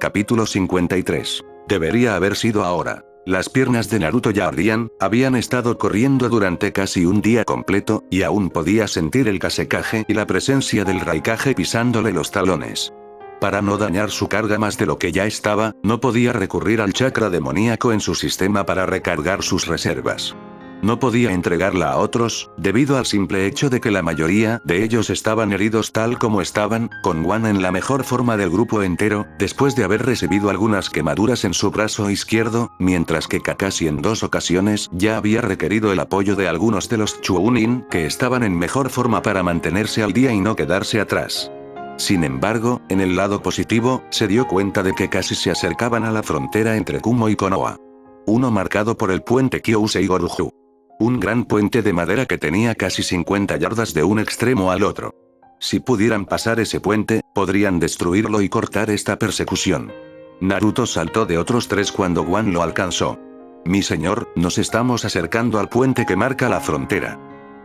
Capítulo 53. Debería haber sido ahora. Las piernas de Naruto ya ardían, habían estado corriendo durante casi un día completo, y aún podía sentir el Kazekage y la presencia del Raikage pisándole los talones. Para no dañar su carga más de lo que ya estaba, no podía recurrir al chakra demoníaco en su sistema para recargar sus reservas. No podía entregarla a otros, debido al simple hecho de que la mayoría de ellos estaban heridos tal como estaban, con Wan en la mejor forma del grupo entero, después de haber recibido algunas quemaduras en su brazo izquierdo, mientras que Kakashi en 2 ocasiones ya había requerido el apoyo de algunos de los Chunin que estaban en mejor forma para mantenerse al día y no quedarse atrás. Sin embargo, en el lado positivo, se dio cuenta de que casi se acercaban a la frontera entre Kumo y Konoha. Uno marcado por el puente Kyousei Goruju. Un gran puente de madera que tenía casi 50 yardas de un extremo al otro. Si pudieran pasar ese puente, podrían destruirlo y cortar esta persecución. Naruto saltó de otros 3 cuando Wan lo alcanzó. Mi señor, nos estamos acercando al puente que marca la frontera.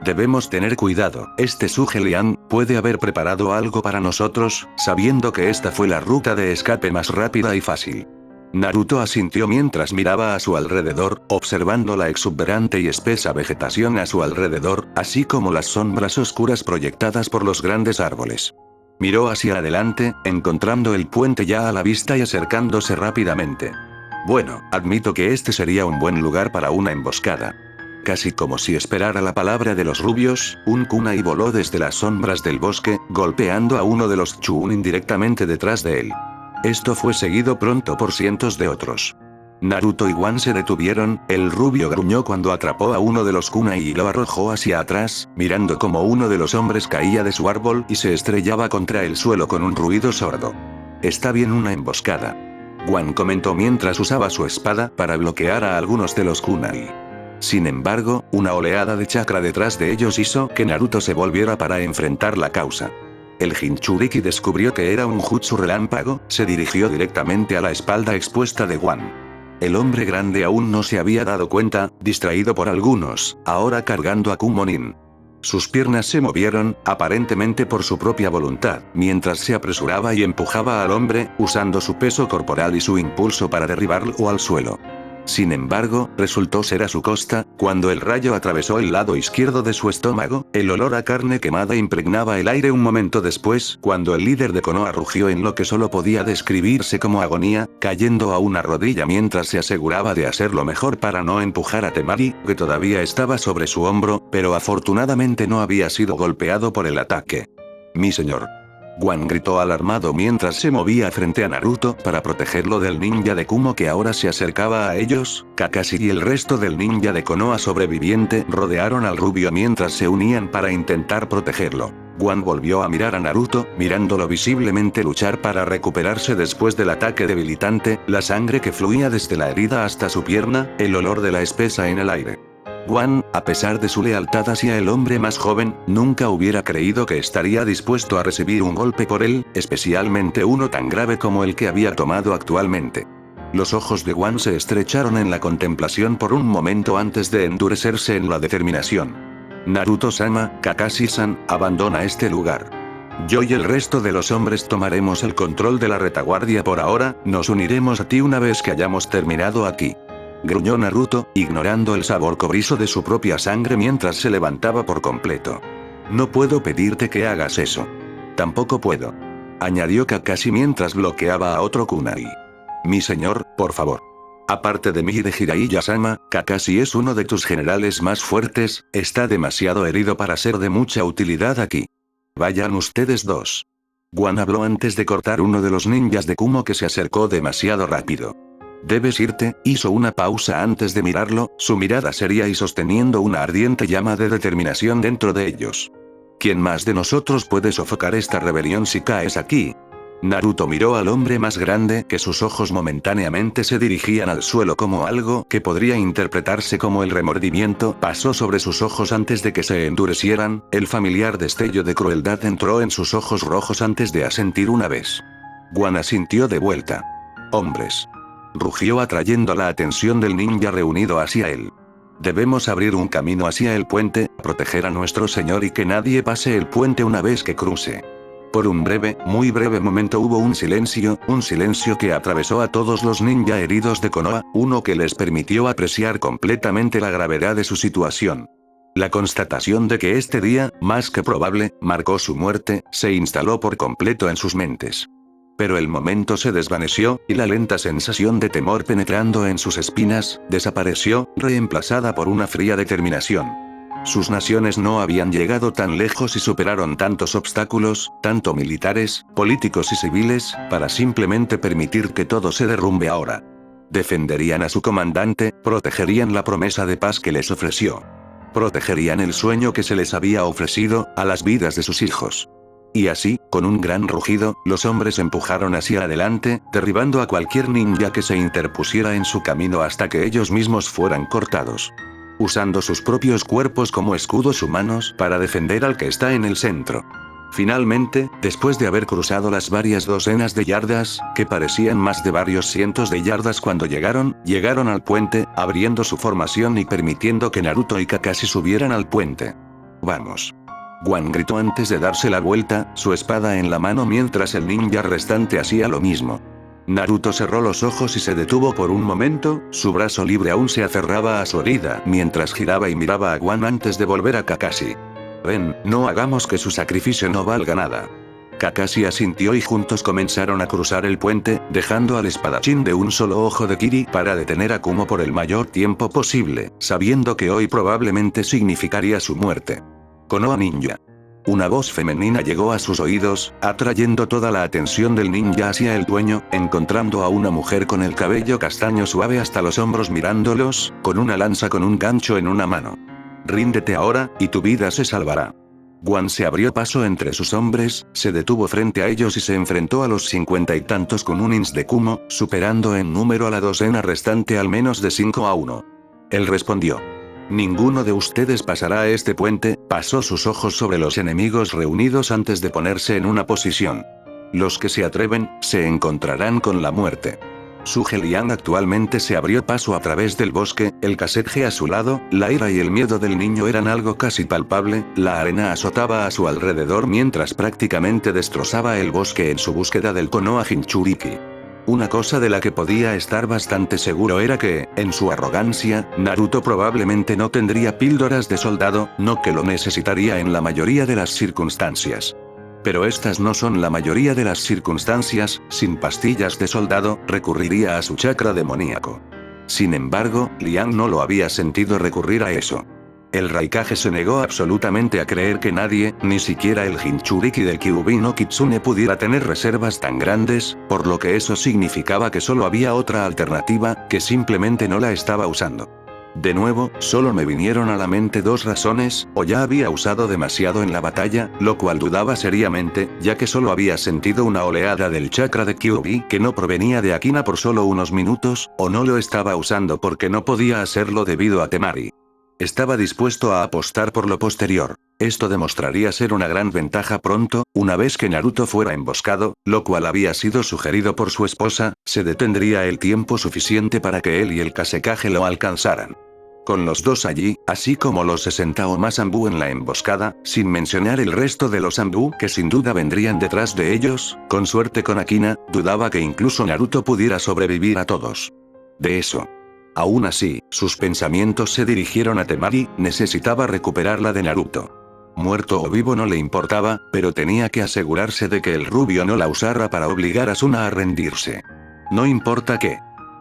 Debemos tener cuidado, este Suge Liang puede haber preparado algo para nosotros, sabiendo que esta fue la ruta de escape más rápida y fácil. Naruto asintió mientras miraba a su alrededor, observando la exuberante y espesa vegetación a su alrededor, así como las sombras oscuras proyectadas por los grandes árboles. Miró hacia adelante, encontrando el puente ya a la vista y acercándose rápidamente. Bueno, admito que este sería un buen lugar para una emboscada. Casi como si esperara la palabra de los rubios, un kunai voló desde las sombras del bosque, golpeando a uno de los Chunin directamente detrás de él. Esto fue seguido pronto por cientos de otros. Naruto y Wan se detuvieron, el rubio gruñó cuando atrapó a uno de los kunai y lo arrojó hacia atrás, mirando como uno de los hombres caía de su árbol y se estrellaba contra el suelo con un ruido sordo. Está bien una emboscada. Wan comentó mientras usaba su espada para bloquear a algunos de los kunai. Sin embargo, una oleada de chakra detrás de ellos hizo que Naruto se volviera para enfrentar la causa. El Jinchuriki descubrió que era un jutsu relámpago, se dirigió directamente a la espalda expuesta de Wan. El hombre grande aún no se había dado cuenta, distraído por algunos, ahora cargando a Kumonin. Sus piernas se movieron, aparentemente por su propia voluntad, mientras se apresuraba y empujaba al hombre, usando su peso corporal y su impulso para derribarlo al suelo. Sin embargo, resultó ser a su costa, cuando el rayo atravesó el lado izquierdo de su estómago, el olor a carne quemada impregnaba el aire un momento después, cuando el líder de Konoha rugió en lo que solo podía describirse como agonía, cayendo a una rodilla mientras se aseguraba de hacerlo mejor para no empujar a Temari, que todavía estaba sobre su hombro, pero afortunadamente no había sido golpeado por el ataque. Mi señor. Wan gritó alarmado mientras se movía frente a Naruto para protegerlo del ninja de Kumo que ahora se acercaba a ellos. Kakashi y el resto del ninja de Konoha sobreviviente rodearon al rubio mientras se unían para intentar protegerlo. Wan volvió a mirar a Naruto, mirándolo visiblemente luchar para recuperarse después del ataque debilitante, la sangre que fluía desde la herida hasta su pierna, el olor de la espesa en el aire. Wan, a pesar de su lealtad hacia el hombre más joven, nunca hubiera creído que estaría dispuesto a recibir un golpe por él, especialmente uno tan grave como el que había tomado actualmente. Los ojos de Wan se estrecharon en la contemplación por un momento antes de endurecerse en la determinación. Naruto-sama, Kakashi-san, abandona este lugar. Yo y el resto de los hombres tomaremos el control de la retaguardia por ahora, nos uniremos a ti una vez que hayamos terminado aquí. Gruñó Naruto, ignorando el sabor cobrizo de su propia sangre mientras se levantaba por completo. No puedo pedirte que hagas eso. Tampoco puedo. Añadió Kakashi mientras bloqueaba a otro kunai. Mi señor, por favor. Aparte de mí y de Jiraiya-sama, Kakashi es uno de tus generales más fuertes, está demasiado herido para ser de mucha utilidad aquí. Vayan ustedes dos. Wan habló antes de cortar uno de los ninjas de Kumo que se acercó demasiado rápido. Debes irte, hizo una pausa antes de mirarlo, su mirada seria y sosteniendo una ardiente llama de determinación dentro de ellos. ¿Quién más de nosotros puede sofocar esta rebelión si caes aquí? Naruto miró al hombre más grande que sus ojos momentáneamente se dirigían al suelo como algo que podría interpretarse como el remordimiento pasó sobre sus ojos antes de que se endurecieran, el familiar destello de crueldad entró en sus ojos rojos antes de asentir una vez. Wan asintió de vuelta. Hombres. Rugió atrayendo la atención del ninja reunido hacia él. Debemos abrir un camino hacia el puente, proteger a nuestro señor y que nadie pase el puente una vez que cruce. Por un breve, muy breve momento hubo un silencio que atravesó a todos los ninja heridos de Konoha, uno que les permitió apreciar completamente la gravedad de su situación. La constatación de que este día, más que probable, marcó su muerte, se instaló por completo en sus mentes. Pero el momento se desvaneció, y la lenta sensación de temor penetrando en sus espinas, desapareció, reemplazada por una fría determinación. Sus naciones no habían llegado tan lejos y superaron tantos obstáculos, tanto militares, políticos y civiles, para simplemente permitir que todo se derrumbe ahora. Defenderían a su comandante, protegerían la promesa de paz que les ofreció. Protegerían el sueño que se les había ofrecido, a las vidas de sus hijos. Y así, con un gran rugido, los hombres empujaron hacia adelante, derribando a cualquier ninja que se interpusiera en su camino hasta que ellos mismos fueran cortados. Usando sus propios cuerpos como escudos humanos para defender al que está en el centro. Finalmente, después de haber cruzado las varias docenas de yardas, que parecían más de varios cientos de yardas cuando llegaron al puente, abriendo su formación y permitiendo que Naruto y Kakashi subieran al puente. ¡Vamos! Gon gritó antes de darse la vuelta, su espada en la mano mientras el ninja restante hacía lo mismo. Naruto cerró los ojos y se detuvo por un momento, su brazo libre aún se aferraba a su herida mientras giraba y miraba a Gon antes de volver a Kakashi. Ven, no hagamos que su sacrificio no valga nada. Kakashi asintió y juntos comenzaron a cruzar el puente, dejando al espadachín de un solo ojo de Kiri para detener a Kumo por el mayor tiempo posible, sabiendo que hoy probablemente significaría su muerte. Konoha Ninja. Una voz femenina llegó a sus oídos, atrayendo toda la atención del ninja hacia el dueño, encontrando a una mujer con el cabello castaño suave hasta los hombros mirándolos, con una lanza con un gancho en una mano. Ríndete ahora, y tu vida se salvará. Gon se abrió paso entre sus hombres, se detuvo frente a ellos y se enfrentó a los 50 y tantos Kununins de Kumo, superando en número a la docena restante al menos de 5-1. Él respondió. Ninguno de ustedes pasará a este puente, pasó sus ojos sobre los enemigos reunidos antes de ponerse en una posición. Los que se atreven, se encontrarán con la muerte. Su Liang actualmente se abrió paso a través del bosque, el Kaseki a su lado, la ira y el miedo del niño eran algo casi palpable, la arena azotaba a su alrededor mientras prácticamente destrozaba el bosque en su búsqueda del Konoha Jinchuriki. Una cosa de la que podía estar bastante seguro era que, en su arrogancia, Naruto probablemente no tendría píldoras de soldado, no que lo necesitaría en la mayoría de las circunstancias. Pero estas no son la mayoría de las circunstancias, sin pastillas de soldado, recurriría a su chakra demoníaco. Sin embargo, Liang no lo había sentido recurrir a eso. El Raikage se negó absolutamente a creer que nadie, ni siquiera el Jinchuriki del Kyuubi no Kitsune pudiera tener reservas tan grandes, por lo que eso significaba que solo había otra alternativa, que simplemente no la estaba usando. De nuevo, solo me vinieron a la mente dos razones, o ya había usado demasiado en la batalla, lo cual dudaba seriamente, ya que solo había sentido una oleada del chakra de Kyuubi que no provenía de Akina por solo unos minutos, o no lo estaba usando porque no podía hacerlo debido a Temari. Estaba dispuesto a apostar por lo posterior. Esto demostraría ser una gran ventaja pronto, una vez que Naruto fuera emboscado, lo cual había sido sugerido por su esposa, se detendría el tiempo suficiente para que él y el Kaseki lo alcanzaran. Con los dos allí, así como los 60 o más Anbu en la emboscada, sin mencionar el resto de los Anbu que sin duda vendrían detrás de ellos, con suerte con Akina, dudaba que incluso Naruto pudiera sobrevivir a todos. De eso. Aún así, sus pensamientos se dirigieron a Temari, necesitaba recuperarla de Naruto. Muerto o vivo no le importaba, pero tenía que asegurarse de que el rubio no la usara para obligar a Suna a rendirse. No importa qué.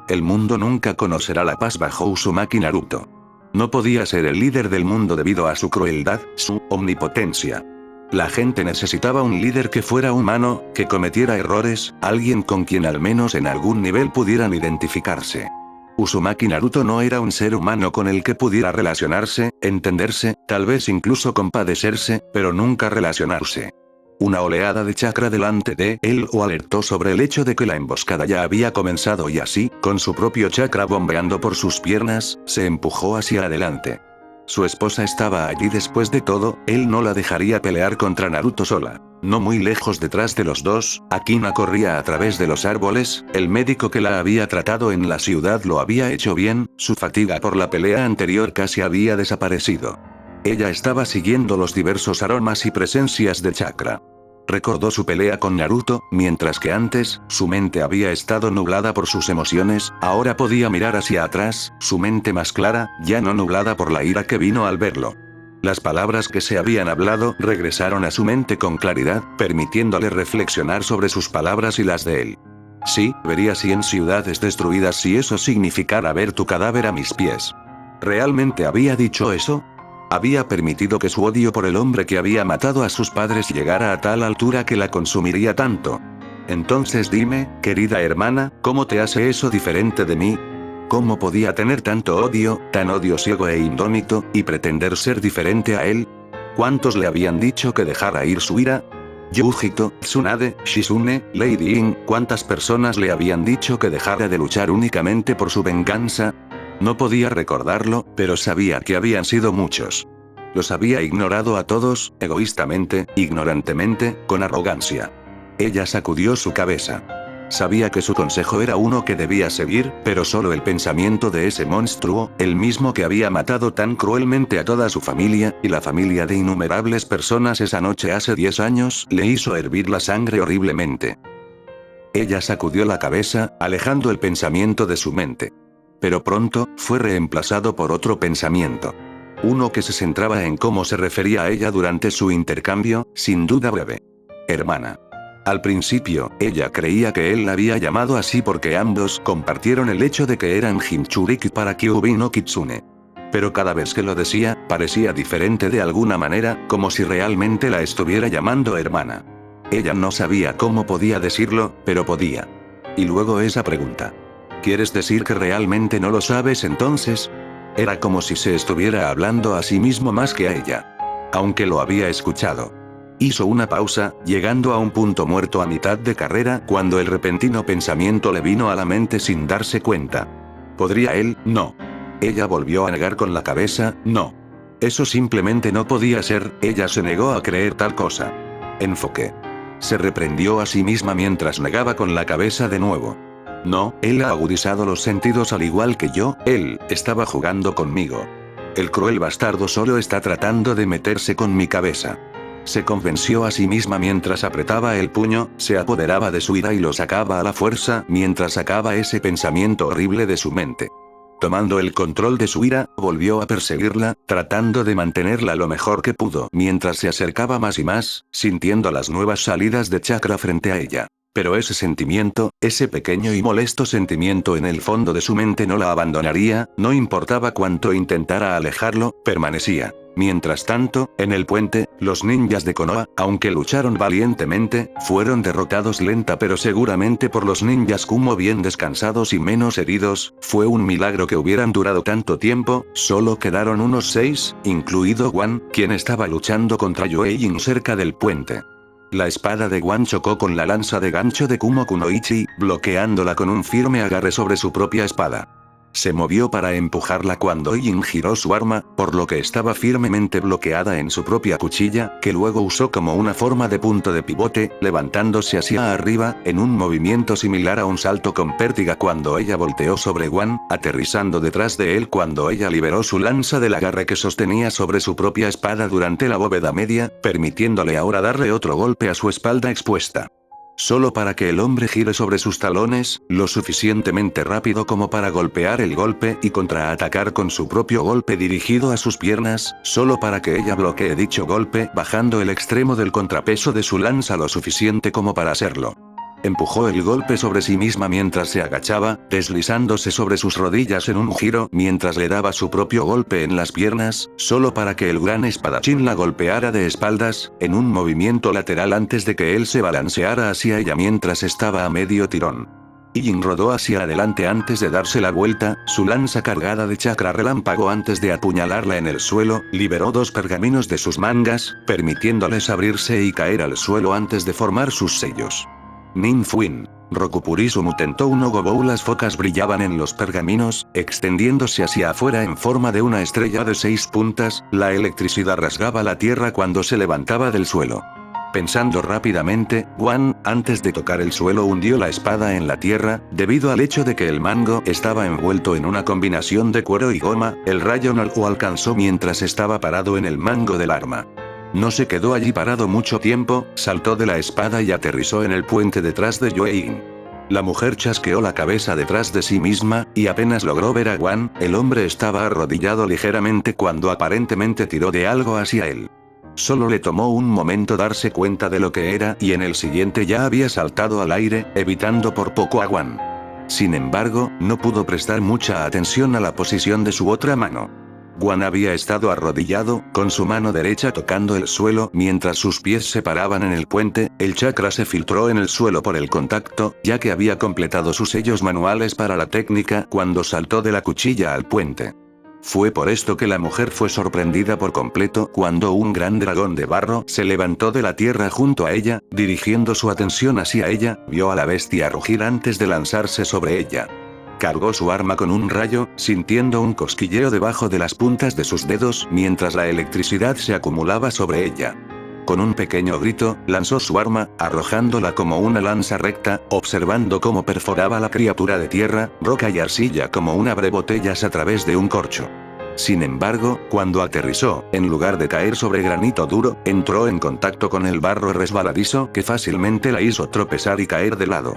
El mundo nunca conocerá la paz bajo Uzumaki Naruto. No podía ser el líder del mundo debido a su crueldad, su omnipotencia. La gente necesitaba un líder que fuera humano, que cometiera errores, alguien con quien al menos en algún nivel pudieran identificarse. Uzumaki Naruto no era un ser humano con el que pudiera relacionarse, entenderse, tal vez incluso compadecerse, pero nunca relacionarse. Una oleada de chakra delante de él lo alertó sobre el hecho de que la emboscada ya había comenzado y así, con su propio chakra bombeando por sus piernas, se empujó hacia adelante. Su esposa estaba allí después de todo, él no la dejaría pelear contra Naruto sola. No muy lejos detrás de los dos, Akina corría a través de los árboles, el médico que la había tratado en la ciudad lo había hecho bien, su fatiga por la pelea anterior casi había desaparecido. Ella estaba siguiendo los diversos aromas y presencias de chakra. Recordó su pelea con Naruto, mientras que antes, su mente había estado nublada por sus emociones, ahora podía mirar hacia atrás, su mente más clara, ya no nublada por la ira que vino al verlo. Las palabras que se habían hablado regresaron a su mente con claridad, permitiéndole reflexionar sobre sus palabras y las de él. Sí, vería 100 ciudades destruidas si eso significara ver tu cadáver a mis pies. ¿Realmente había dicho eso? Había permitido que su odio por el hombre que había matado a sus padres llegara a tal altura que la consumiría tanto. Entonces dime, querida hermana, ¿cómo te hace eso diferente de mí? ¿Cómo podía tener tanto odio, tan odio ciego e indómito, y pretender ser diferente a él? ¿Cuántos le habían dicho que dejara ir su ira? Yujito, Tsunade, Shizune, Lady In, ¿cuántas personas le habían dicho que dejara de luchar únicamente por su venganza? No podía recordarlo, pero sabía que habían sido muchos. Los había ignorado a todos, egoístamente, ignorantemente, con arrogancia. Ella sacudió su cabeza. Sabía que su consejo era uno que debía seguir, pero solo el pensamiento de ese monstruo, el mismo que había matado tan cruelmente a toda su familia, y la familia de innumerables personas esa noche hace 10 años, le hizo hervir la sangre horriblemente. Ella sacudió la cabeza, alejando el pensamiento de su mente. Pero pronto, fue reemplazado por otro pensamiento. Uno que se centraba en cómo se refería a ella durante su intercambio, sin duda breve. Hermana. Al principio, ella creía que él la había llamado así porque ambos compartieron el hecho de que eran Jinchuriki para Kyuubi no Kitsune. Pero cada vez que lo decía, parecía diferente de alguna manera, como si realmente la estuviera llamando hermana. Ella no sabía cómo podía decirlo, pero podía. Y luego esa pregunta. ¿Quieres decir que realmente no lo sabes entonces? Era como si se estuviera hablando a sí mismo más que a ella. Aunque lo había escuchado. Hizo una pausa, llegando a un punto muerto a mitad de carrera cuando el repentino pensamiento le vino a la mente sin darse cuenta. ¿Podría él? No. Ella volvió a negar con la cabeza, no. Eso simplemente no podía ser, ella se negó a creer tal cosa. Enfoque. Se reprendió a sí misma mientras negaba con la cabeza de nuevo. No, él ha agudizado los sentidos al igual que yo, él estaba jugando conmigo. El cruel bastardo solo está tratando de meterse con mi cabeza. Se convenció a sí misma mientras apretaba el puño, se apoderaba de su ira y lo sacaba a la fuerza mientras sacaba ese pensamiento horrible de su mente. Tomando el control de su ira, volvió a perseguirla, tratando de mantenerla lo mejor que pudo mientras se acercaba más y más, sintiendo las nuevas salidas de chakra frente a ella. Pero ese sentimiento, ese pequeño y molesto sentimiento en el fondo de su mente no la abandonaría, no importaba cuánto intentara alejarlo, permanecía. Mientras tanto, en el puente, los ninjas de Konoha, aunque lucharon valientemente, fueron derrotados lenta pero seguramente por los ninjas Kumo bien descansados y menos heridos. Fue un milagro que hubieran durado tanto tiempo, solo quedaron unos 6, incluido Wan, quien estaba luchando contra Yoei-in cerca del puente. La espada de Wan chocó con la lanza de gancho de Kumo Kunoichi, bloqueándola con un firme agarre sobre su propia espada. Se movió para empujarla cuando Yin giró su arma, por lo que estaba firmemente bloqueada en su propia cuchilla, que luego usó como una forma de punto de pivote, levantándose hacia arriba, en un movimiento similar a un salto con pértiga cuando ella volteó sobre Wan, aterrizando detrás de él cuando ella liberó su lanza del agarre que sostenía sobre su propia espada durante la bóveda media, permitiéndole ahora darle otro golpe a su espalda expuesta. Solo para que el hombre gire sobre sus talones, lo suficientemente rápido como para golpear el golpe y contraatacar con su propio golpe dirigido a sus piernas, solo para que ella bloquee dicho golpe bajando el extremo del contrapeso de su lanza lo suficiente como para hacerlo. Empujó el golpe sobre sí misma mientras se agachaba, deslizándose sobre sus rodillas en un giro mientras le daba su propio golpe en las piernas, solo para que el gran espadachín la golpeara de espaldas, en un movimiento lateral antes de que él se balanceara hacia ella mientras estaba a medio tirón. Yin rodó hacia adelante antes de darse la vuelta, su lanza cargada de chakra relámpago antes de apuñalarla en el suelo, liberó 2 pergaminos de sus mangas, permitiéndoles abrirse y caer al suelo antes de formar sus sellos. Nin Fuin. Rokupurisu Tento no Gobou. Las focas brillaban en los pergaminos, extendiéndose hacia afuera en forma de una estrella de 6 puntas, la electricidad rasgaba la tierra cuando se levantaba del suelo. Pensando rápidamente, Wan, antes de tocar el suelo hundió la espada en la tierra, debido al hecho de que el mango estaba envuelto en una combinación de cuero y goma, el rayo no lo alcanzó mientras estaba parado en el mango del arma. No se quedó allí parado mucho tiempo, saltó de la espada y aterrizó en el puente detrás de Yue-in. La mujer chasqueó la cabeza detrás de sí misma, y apenas logró ver a Guan, el hombre estaba arrodillado ligeramente cuando aparentemente tiró de algo hacia él. Solo le tomó un momento darse cuenta de lo que era y en el siguiente ya había saltado al aire, evitando por poco a Guan. Sin embargo, no pudo prestar mucha atención a la posición de su otra mano. Guan había estado arrodillado, con su mano derecha tocando el suelo mientras sus pies se paraban en el puente, el chakra se filtró en el suelo por el contacto, ya que había completado sus sellos manuales para la técnica cuando saltó de la cuchilla al puente. Fue por esto que la mujer fue sorprendida por completo cuando un gran dragón de barro se levantó de la tierra junto a ella, dirigiendo su atención hacia ella, vio a la bestia rugir antes de lanzarse sobre ella. Cargó su arma con un rayo, sintiendo un cosquilleo debajo de las puntas de sus dedos mientras la electricidad se acumulaba sobre ella. Con un pequeño grito, lanzó su arma, arrojándola como una lanza recta, observando cómo perforaba la criatura de tierra, roca y arcilla como un abrebotellas a través de un corcho. Sin embargo, cuando aterrizó, en lugar de caer sobre granito duro, entró en contacto con el barro resbaladizo que fácilmente la hizo tropezar y caer de lado.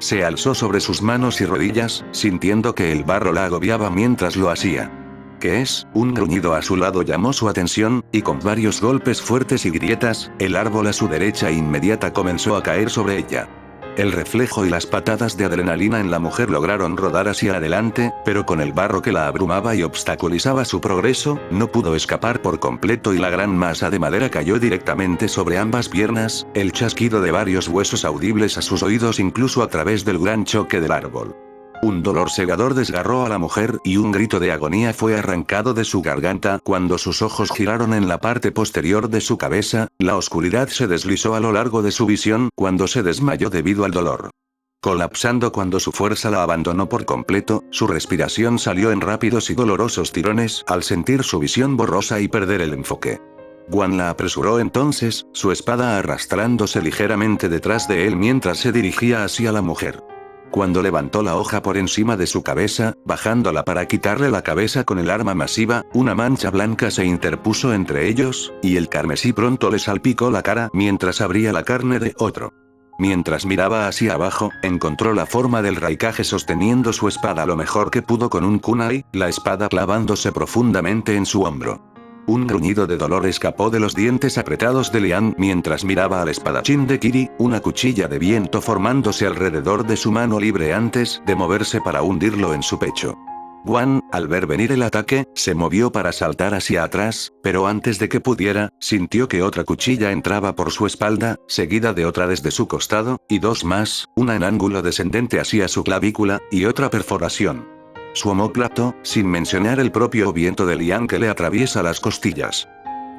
Se alzó sobre sus manos y rodillas, sintiendo que el barro la agobiaba mientras lo hacía. ¿Qué es? Un gruñido a su lado llamó su atención, y con varios golpes fuertes y grietas, el árbol a su derecha inmediata comenzó a caer sobre ella. El reflejo y las patadas de adrenalina en la mujer lograron rodar hacia adelante, pero con el barro que la abrumaba y obstaculizaba su progreso, no pudo escapar por completo y la gran masa de madera cayó directamente sobre ambas piernas, el chasquido de varios huesos audibles a sus oídos incluso a través del gran choque del árbol. Un dolor cegador desgarró a la mujer y un grito de agonía fue arrancado de su garganta cuando sus ojos giraron en la parte posterior de su cabeza, la oscuridad se deslizó a lo largo de su visión cuando se desmayó debido al dolor. Colapsando cuando su fuerza la abandonó por completo, su respiración salió en rápidos y dolorosos tirones al sentir su visión borrosa y perder el enfoque. Guan la apresuró entonces, su espada arrastrándose ligeramente detrás de él mientras se dirigía hacia la mujer. Cuando levantó la hoja por encima de su cabeza, bajándola para quitarle la cabeza con el arma masiva, una mancha blanca se interpuso entre ellos, y el carmesí pronto le salpicó la cara mientras abría la carne de otro. Mientras miraba hacia abajo, encontró la forma del Raikage sosteniendo su espada lo mejor que pudo con un kunai, la espada clavándose profundamente en su hombro. Un gruñido de dolor escapó de los dientes apretados de Liang mientras miraba al espadachín de Kiri, una cuchilla de viento formándose alrededor de su mano libre antes de moverse para hundirlo en su pecho. Guan, al ver venir el ataque, se movió para saltar hacia atrás, pero antes de que pudiera, sintió que otra cuchilla entraba por su espalda, seguida de otra desde su costado, y dos más, una en ángulo descendente hacia su clavícula, y otra perforación. Su omóplato, sin mencionar el propio viento de Liang que le atraviesa las costillas.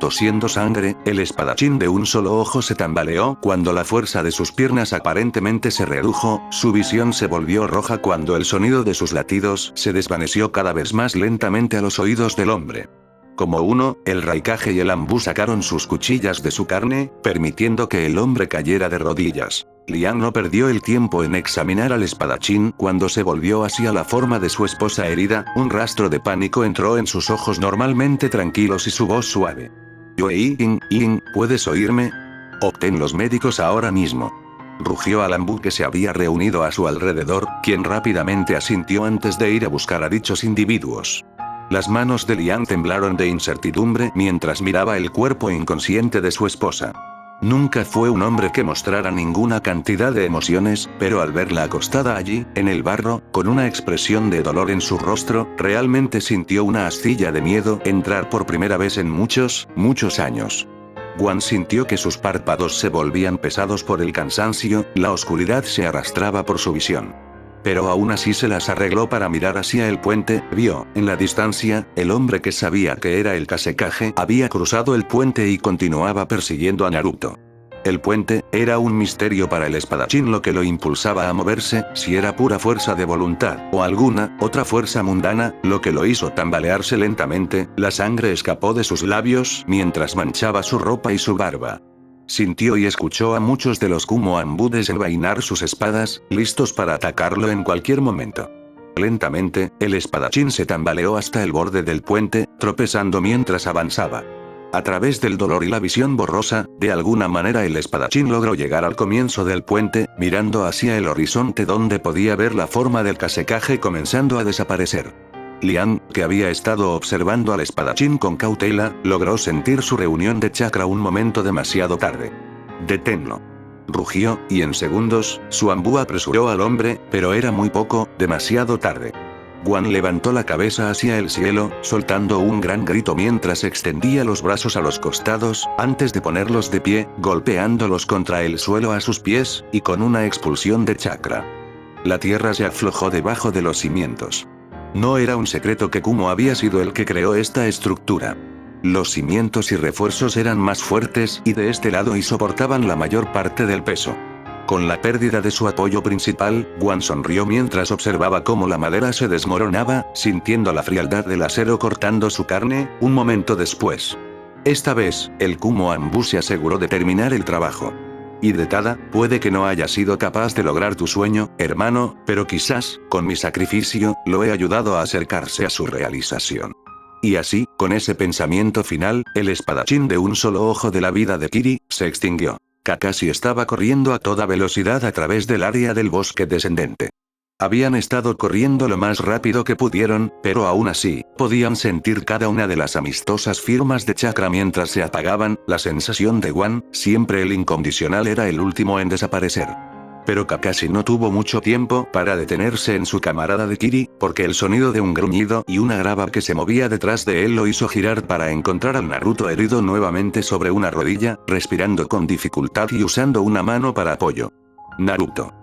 Tosiendo sangre, el espadachín de un solo ojo se tambaleó cuando la fuerza de sus piernas aparentemente se redujo, su visión se volvió roja cuando el sonido de sus latidos se desvaneció cada vez más lentamente a los oídos del hombre. Como uno, el Raikage y el Anbu sacaron sus cuchillas de su carne, permitiendo que el hombre cayera de rodillas. Liang no perdió el tiempo en examinar al espadachín cuando se volvió hacia la forma de su esposa herida, un rastro de pánico entró en sus ojos normalmente tranquilos y su voz suave. Yue-in, ¿puedes oírme? Obtén los médicos ahora mismo. Rugió al Anbu que se había reunido a su alrededor, quien rápidamente asintió antes de ir a buscar a dichos individuos. Las manos de Liang temblaron de incertidumbre mientras miraba el cuerpo inconsciente de su esposa. Nunca fue un hombre que mostrara ninguna cantidad de emociones, pero al verla acostada allí, en el barro, con una expresión de dolor en su rostro, realmente sintió una astilla de miedo entrar por primera vez en muchos años. Guan sintió que sus párpados se volvían pesados por el cansancio, la oscuridad se arrastraba por su visión. Pero aún así se las arregló para mirar hacia el puente, vio, en la distancia, el hombre que sabía que era el Kazekage había cruzado el puente y continuaba persiguiendo a Naruto. El puente, era un misterio para el espadachín lo que lo impulsaba a moverse, si era pura fuerza de voluntad, o alguna, otra fuerza mundana, lo que lo hizo tambalearse lentamente, la sangre escapó de sus labios mientras manchaba su ropa y su barba. Sintió y escuchó a muchos de los Kumo Anbu desenvainar sus espadas, listos para atacarlo en cualquier momento. Lentamente, el espadachín se tambaleó hasta el borde del puente, tropezando mientras avanzaba. A través del dolor y la visión borrosa, de alguna manera el espadachín logró llegar al comienzo del puente, mirando hacia el horizonte donde podía ver la forma del Kasekaje comenzando a desaparecer. Lian, que había estado observando al espadachín con cautela, logró sentir su reunión de chakra un momento demasiado tarde. «Deténlo», rugió, y en segundos, su ambú apresuró al hombre, pero era muy poco, demasiado tarde. Guan levantó la cabeza hacia el cielo, soltando un gran grito mientras extendía los brazos a los costados, antes de ponerlos de pie, golpeándolos contra el suelo a sus pies, y con una expulsión de chakra. La tierra se aflojó debajo de los cimientos. No era un secreto que Kumo había sido el que creó esta estructura. Los cimientos y refuerzos eran más fuertes y de este lado y soportaban la mayor parte del peso. Con la pérdida de su apoyo principal, Guan sonrió mientras observaba cómo la madera se desmoronaba, sintiendo la frialdad del acero cortando su carne, un momento después. Esta vez, el Kumo Anbu se aseguró de terminar el trabajo. Y Tada, puede que no haya sido capaz de lograr tu sueño, hermano, pero quizás, con mi sacrificio, lo he ayudado a acercarse a su realización. Y así, con ese pensamiento final, el espadachín de un solo ojo de la vida de Kiri, se extinguió. Kakashi estaba corriendo a toda velocidad a través del área del bosque descendente. Habían estado corriendo lo más rápido que pudieron, pero aún así, podían sentir cada una de las amistosas firmas de chakra mientras se apagaban. La sensación de Guan, siempre el incondicional, era el último en desaparecer. Pero Kakashi no tuvo mucho tiempo para detenerse en su camarada de Kiri, porque el sonido de un gruñido y una grava que se movía detrás de él lo hizo girar para encontrar al Naruto herido nuevamente sobre una rodilla, respirando con dificultad y usando una mano para apoyo. «Naruto»,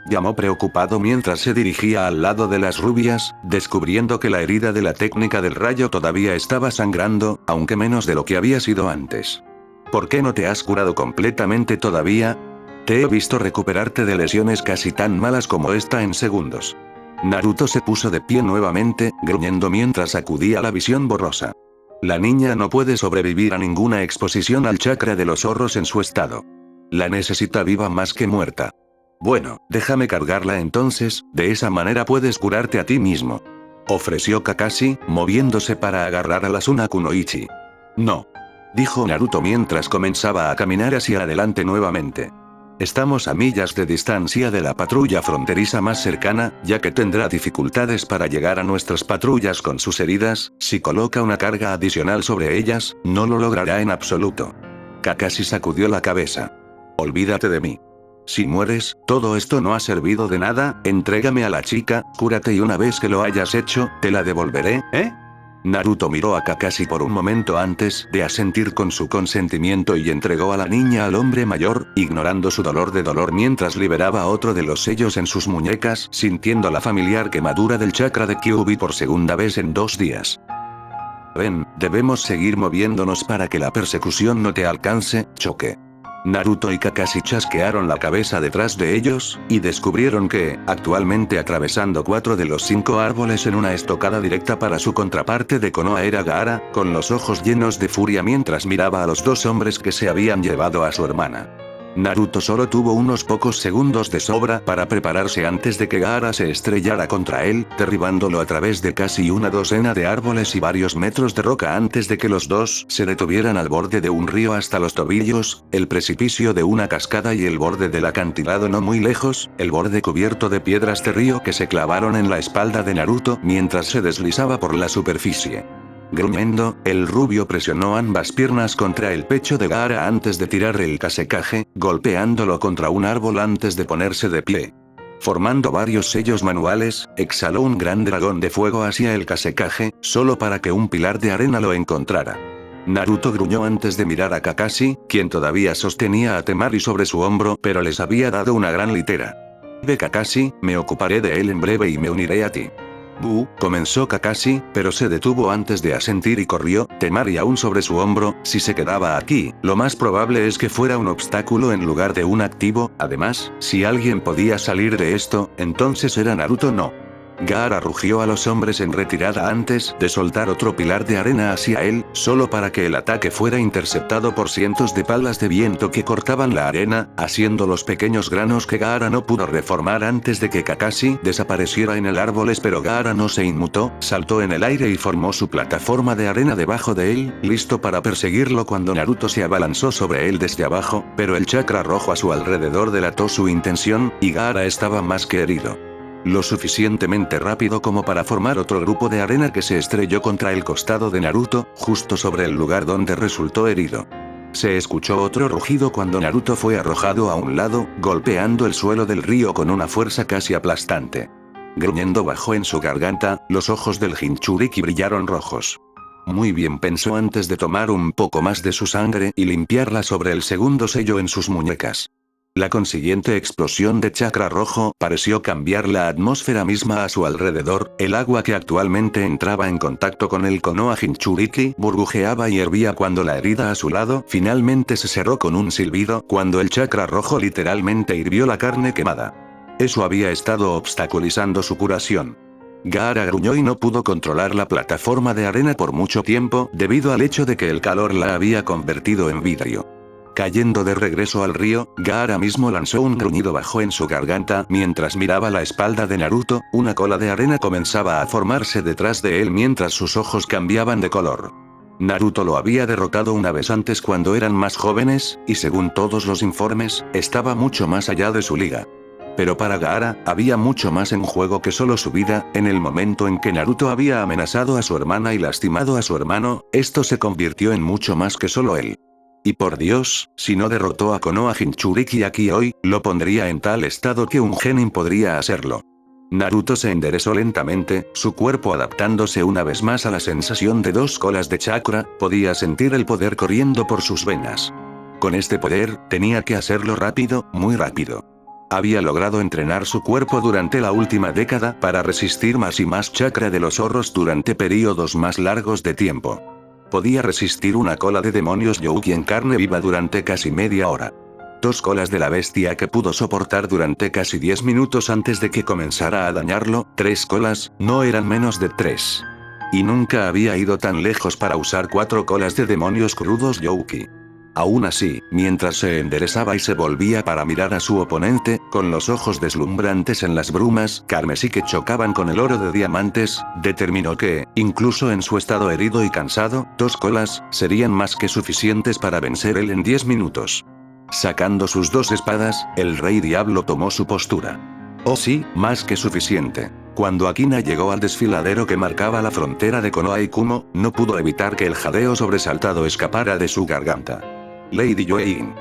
llamó preocupado mientras se dirigía al lado de las rubias, descubriendo que la herida de la técnica del rayo todavía estaba sangrando, aunque menos de lo que había sido antes. «¿Por qué no te has curado completamente todavía? Te he visto recuperarte de lesiones casi tan malas como esta en segundos». Naruto se puso de pie nuevamente, gruñendo mientras sacudía la visión borrosa. La niña no puede sobrevivir a ninguna exposición al chakra de los zorros en su estado. La necesita viva más que muerta. «Bueno, déjame cargarla entonces, de esa manera puedes curarte a ti mismo», ofreció Kakashi, moviéndose para agarrar a la Suna Kunoichi. «No», dijo Naruto mientras comenzaba a caminar hacia adelante nuevamente. «Estamos a millas de distancia de la patrulla fronteriza más cercana, ya que tendrá dificultades para llegar a nuestras patrullas con sus heridas. Si coloca una carga adicional sobre ellas, no lo logrará en absoluto». Kakashi sacudió la cabeza. «Olvídate de mí. Si mueres, todo esto no ha servido de nada. Entrégame a la chica, cúrate y una vez que lo hayas hecho, te la devolveré, ¿eh?» Naruto miró a Kakashi por un momento antes de asentir con su consentimiento y entregó a la niña al hombre mayor, ignorando su dolor de dolor mientras liberaba otro de los sellos en sus muñecas, sintiendo la familiar quemadura del chakra de Kyuubi por segunda vez en 2 días. «Ven, debemos seguir moviéndonos para que la persecución no te alcance, choque». Naruto y Kakashi chasquearon la cabeza detrás de ellos, y descubrieron que, actualmente atravesando 4 de los 5 árboles en una estocada directa para su contraparte de Konoha era Gaara, con los ojos llenos de furia mientras miraba a los 2 hombres que se habían llevado a su hermana. Naruto solo tuvo unos pocos segundos de sobra para prepararse antes de que Gaara se estrellara contra él, derribándolo a través de casi una docena de árboles y varios metros de roca antes de que los dos se detuvieran al borde de un río hasta los tobillos, el precipicio de una cascada y el borde del acantilado no muy lejos, el borde cubierto de piedras de río que se clavaron en la espalda de Naruto mientras se deslizaba por la superficie. Gruñendo, el rubio presionó ambas piernas contra el pecho de Gaara antes de tirar el Kasekaje, golpeándolo contra un árbol antes de ponerse de pie. Formando varios sellos manuales, exhaló un gran dragón de fuego hacia el Kasekaje, solo para que un pilar de arena lo encontrara. Naruto gruñó antes de mirar a Kakashi, quien todavía sostenía a Temari sobre su hombro pero les había dado una gran litera. «Ve Kakashi, me ocuparé de él en breve y me uniré a ti». Comenzó Kakashi, pero se detuvo antes de asentir y corrió, Temari aún sobre su hombro. Si se quedaba aquí, lo más probable es que fuera un obstáculo en lugar de un activo. Además, si alguien podía salir de esto, entonces era Naruto. No. Gaara rugió a los hombres en retirada antes de soltar otro pilar de arena hacia él, solo para que el ataque fuera interceptado por cientos de palas de viento que cortaban la arena, haciendo los pequeños granos que Gaara no pudo reformar antes de que Kakashi desapareciera en el árbol. Pero Gaara no se inmutó, saltó en el aire y formó su plataforma de arena debajo de él, listo para perseguirlo cuando Naruto se abalanzó sobre él desde abajo, pero el chakra rojo a su alrededor delató su intención, y Gaara estaba más que herido. Lo suficientemente rápido como para formar otro grupo de arena que se estrelló contra el costado de Naruto, justo sobre el lugar donde resultó herido. Se escuchó otro rugido cuando Naruto fue arrojado a un lado, golpeando el suelo del río con una fuerza casi aplastante. Gruñendo bajo en su garganta, los ojos del Jinchuriki brillaron rojos. Muy bien, pensó antes de tomar un poco más de su sangre y limpiarla sobre el segundo sello en sus muñecas. La consiguiente explosión de chakra rojo pareció cambiar la atmósfera misma a su alrededor. El agua que actualmente entraba en contacto con el Konoha Jinchuriki burbujeaba y hervía cuando la herida a su lado finalmente se cerró con un silbido cuando el chakra rojo literalmente hirvió la carne quemada. Eso había estado obstaculizando su curación. Gaara gruñó y no pudo controlar la plataforma de arena por mucho tiempo debido al hecho de que el calor la había convertido en vidrio. Cayendo de regreso al río, Gaara mismo lanzó un gruñido bajo en su garganta mientras miraba la espalda de Naruto. Una cola de arena comenzaba a formarse detrás de él mientras sus ojos cambiaban de color. Naruto lo había derrotado una vez antes cuando eran más jóvenes, y según todos los informes, estaba mucho más allá de su liga. Pero para Gaara, había mucho más en juego que solo su vida. En el momento en que Naruto había amenazado a su hermana y lastimado a su hermano, esto se convirtió en mucho más que solo él. Y por Dios, si no derrotó a Konoha Jinchuriki aquí hoy, lo pondría en tal estado que un genin podría hacerlo. Naruto se enderezó lentamente, su cuerpo adaptándose una vez más a la sensación de dos colas de chakra, podía sentir el poder corriendo por sus venas. Con este poder, tenía que hacerlo rápido, muy rápido. Había logrado entrenar su cuerpo durante la última década para resistir más y más chakra de los zorros durante períodos más largos de tiempo. Podía resistir una cola de demonios Youki en carne viva durante casi media hora. 2 colas de la bestia que pudo soportar durante casi 10 minutos antes de que comenzara a dañarlo. 3 colas, no eran menos de 3. Y nunca había ido tan lejos para usar 4 colas de demonios crudos Youki. Aún así, mientras se enderezaba y se volvía para mirar a su oponente, con los ojos deslumbrantes en las brumas carmesí que chocaban con el oro de diamantes, determinó que, incluso en su estado herido y cansado, 2 colas serían más que suficientes para vencer él en 10 minutos. Sacando sus 2 espadas, el Rey Diablo tomó su postura. Oh sí, más que suficiente. Cuando Akina llegó al desfiladero que marcaba la frontera de Konoha y Kumo, no pudo evitar que el jadeo sobresaltado escapara de su garganta. Lady Yoein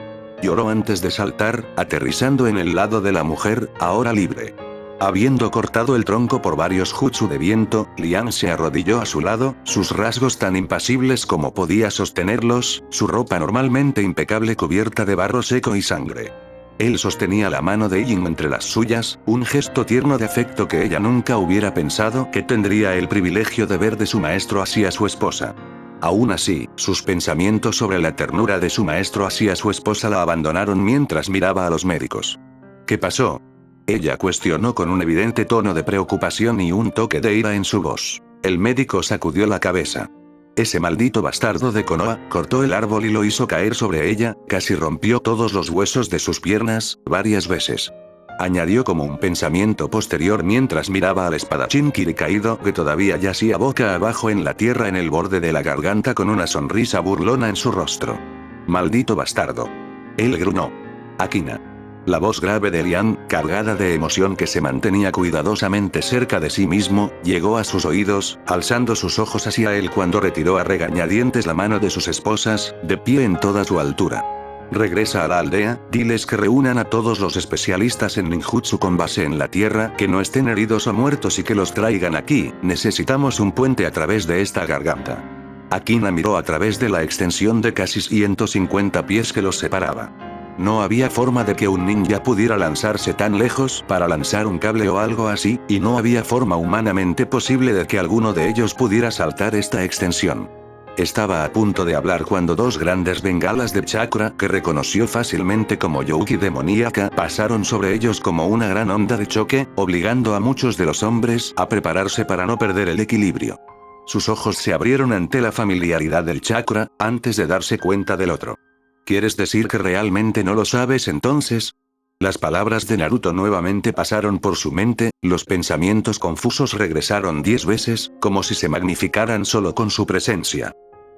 lloró antes de saltar, aterrizando en el lado de la mujer, ahora libre. Habiendo cortado el tronco por varios jutsu de viento, Lian se arrodilló a su lado, sus rasgos tan impasibles como podía sostenerlos, su ropa normalmente impecable cubierta de barro seco y sangre. Él sostenía la mano de Yin entre las suyas, un gesto tierno de afecto que ella nunca hubiera pensado que tendría el privilegio de ver de su maestro hacia su esposa. Aún así, sus pensamientos sobre la ternura de su maestro hacia su esposa la abandonaron mientras miraba a los médicos. ¿Qué pasó? Ella cuestionó con un evidente tono de preocupación y un toque de ira en su voz. El médico sacudió la cabeza. Ese maldito bastardo de Konoha cortó el árbol y lo hizo caer sobre ella, casi rompió todos los huesos de sus piernas, varias veces. Añadió como un pensamiento posterior mientras miraba al espadachín Kirikaído que todavía yacía boca abajo en la tierra en el borde de la garganta con una sonrisa burlona en su rostro. Maldito bastardo. Él gruñó. Akina. La voz grave de Lian, cargada de emoción que se mantenía cuidadosamente cerca de sí mismo, llegó a sus oídos, alzando sus ojos hacia él cuando retiró a regañadientes la mano de sus esposas, de pie en toda su altura. Regresa a la aldea, diles que reúnan a todos los especialistas en ninjutsu con base en la tierra, que no estén heridos o muertos y que los traigan aquí. Necesitamos un puente a través de esta garganta. Akina miró a través de la extensión de casi 150 pies que los separaba. No había forma de que un ninja pudiera lanzarse tan lejos para lanzar un cable o algo así, y no había forma humanamente posible de que alguno de ellos pudiera saltar esta extensión. Estaba a punto de hablar cuando dos grandes bengalas de chakra que reconoció fácilmente como Youki demoníaca pasaron sobre ellos como una gran onda de choque, obligando a muchos de los hombres a prepararse para no perder el equilibrio. Sus ojos se abrieron ante la familiaridad del chakra, antes de darse cuenta del otro. ¿Quieres decir que realmente no lo sabes entonces? Las palabras de Naruto nuevamente pasaron por su mente, los pensamientos confusos regresaron 10 veces, como si se magnificaran solo con su presencia.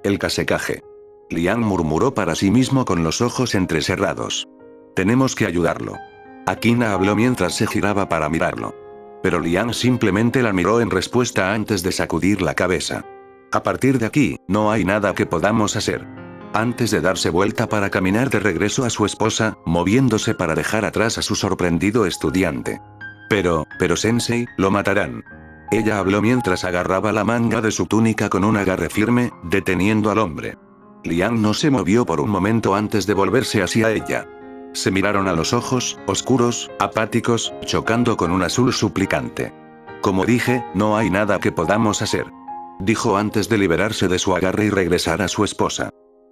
El Kasekaze. Liang murmuró para sí mismo con los ojos entrecerrados. Tenemos que ayudarlo. Akina habló mientras se giraba para mirarlo. Pero Liang simplemente la miró en respuesta antes de sacudir la cabeza. A partir de aquí, no hay nada que podamos hacer. Antes de darse vuelta para caminar de regreso a su esposa, moviéndose para dejar atrás a su sorprendido estudiante. Pero Sensei, lo matarán. Ella habló mientras agarraba la manga de su túnica con un agarre firme, deteniendo al hombre. Liang no se movió por un momento antes de volverse hacia ella. Se miraron a los ojos, oscuros, apáticos, chocando con un azul suplicante. Como dije, no hay nada que podamos hacer. Dijo antes de liberarse de su agarre y regresar a su esposa.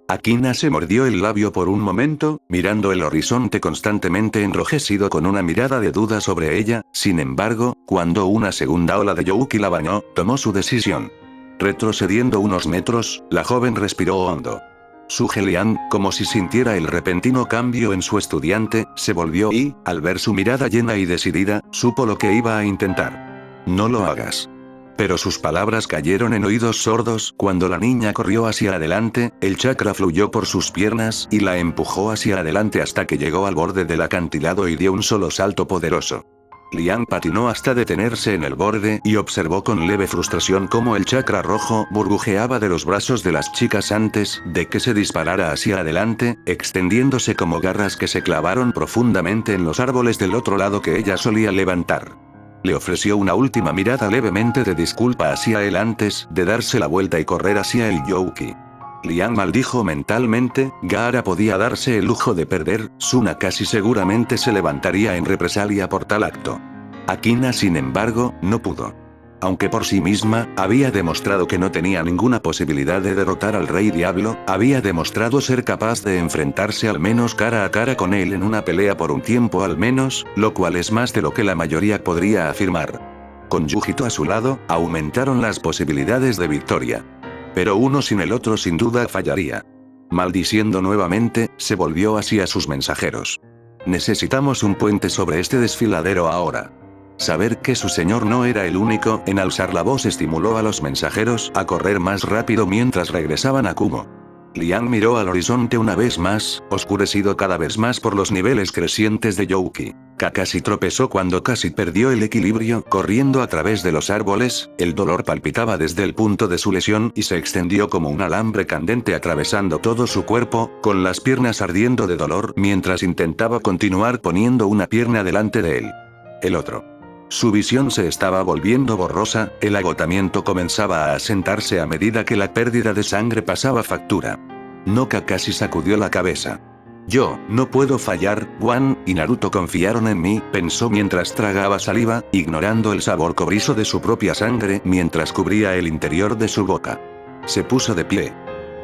Akina se mordió el labio por un momento, mirando el horizonte constantemente enrojecido con una mirada de duda sobre ella. Sin embargo, cuando una segunda ola de Youki la bañó, tomó su decisión. Retrocediendo unos metros, la joven respiró hondo. Su Liang, como si sintiera el repentino cambio en su estudiante, se volvió y, al ver su mirada llena y decidida, supo lo que iba a intentar. No lo hagas. Pero sus palabras cayeron en oídos sordos cuando la niña corrió hacia adelante, el chakra fluyó por sus piernas y la empujó hacia adelante hasta que llegó al borde del acantilado y dio un solo salto poderoso. Liang patinó hasta detenerse en el borde y observó con leve frustración cómo el chakra rojo burbujeaba de los brazos de las chicas antes de que se disparara hacia adelante, extendiéndose como garras que se clavaron profundamente en los árboles del otro lado que ella solía levantar. Le ofreció una última mirada levemente de disculpa hacia él antes de darse la vuelta y correr hacia el Youki. Liang maldijo mentalmente, Gaara podía darse el lujo de perder, Suna casi seguramente se levantaría en represalia por tal acto. Akina sin embargo, no pudo. Aunque por sí misma, había demostrado que no tenía ninguna posibilidad de derrotar al Rey Diablo, había demostrado ser capaz de enfrentarse al menos cara a cara con él en una pelea por un tiempo al menos, lo cual es más de lo que la mayoría podría afirmar. Con Yujito a su lado, aumentaron las posibilidades de victoria. Pero uno sin el otro sin duda fallaría. Maldiciendo nuevamente, se volvió hacia sus mensajeros. Necesitamos un puente sobre este desfiladero ahora. Saber que su señor no era el único en alzar la voz estimuló a los mensajeros a correr más rápido mientras regresaban a Kumo. Liang miró al horizonte una vez más, oscurecido cada vez más por los niveles crecientes de Youki. Kakashi tropezó cuando casi perdió el equilibrio corriendo a través de los árboles, el dolor palpitaba desde el punto de su lesión y se extendió como un alambre candente atravesando todo su cuerpo, con las piernas ardiendo de dolor mientras intentaba continuar poniendo una pierna delante de él. El otro. Su visión se estaba volviendo borrosa, el agotamiento comenzaba a asentarse a medida que la pérdida de sangre pasaba factura. No Kakashi sacudió la cabeza. Yo, no puedo fallar, Wan y Naruto confiaron en mí, pensó mientras tragaba saliva, ignorando el sabor cobrizo de su propia sangre mientras cubría el interior de su boca. Se puso de pie.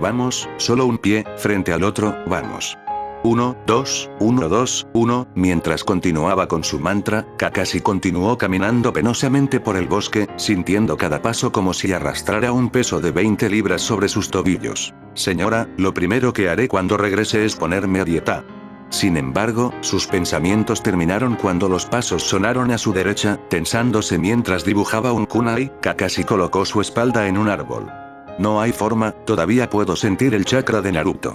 Vamos, solo un pie, frente al otro, vamos. 1, 2, 1, 2, 1, mientras continuaba con su mantra, Kakashi continuó caminando penosamente por el bosque, sintiendo cada paso como si arrastrara un peso de 20 libras sobre sus tobillos. Señora, lo primero que haré cuando regrese es ponerme a dieta. Sin embargo, sus pensamientos terminaron cuando los pasos sonaron a su derecha, tensándose mientras dibujaba un kunai, Kakashi colocó su espalda en un árbol. No hay forma, todavía puedo sentir el chakra de Naruto.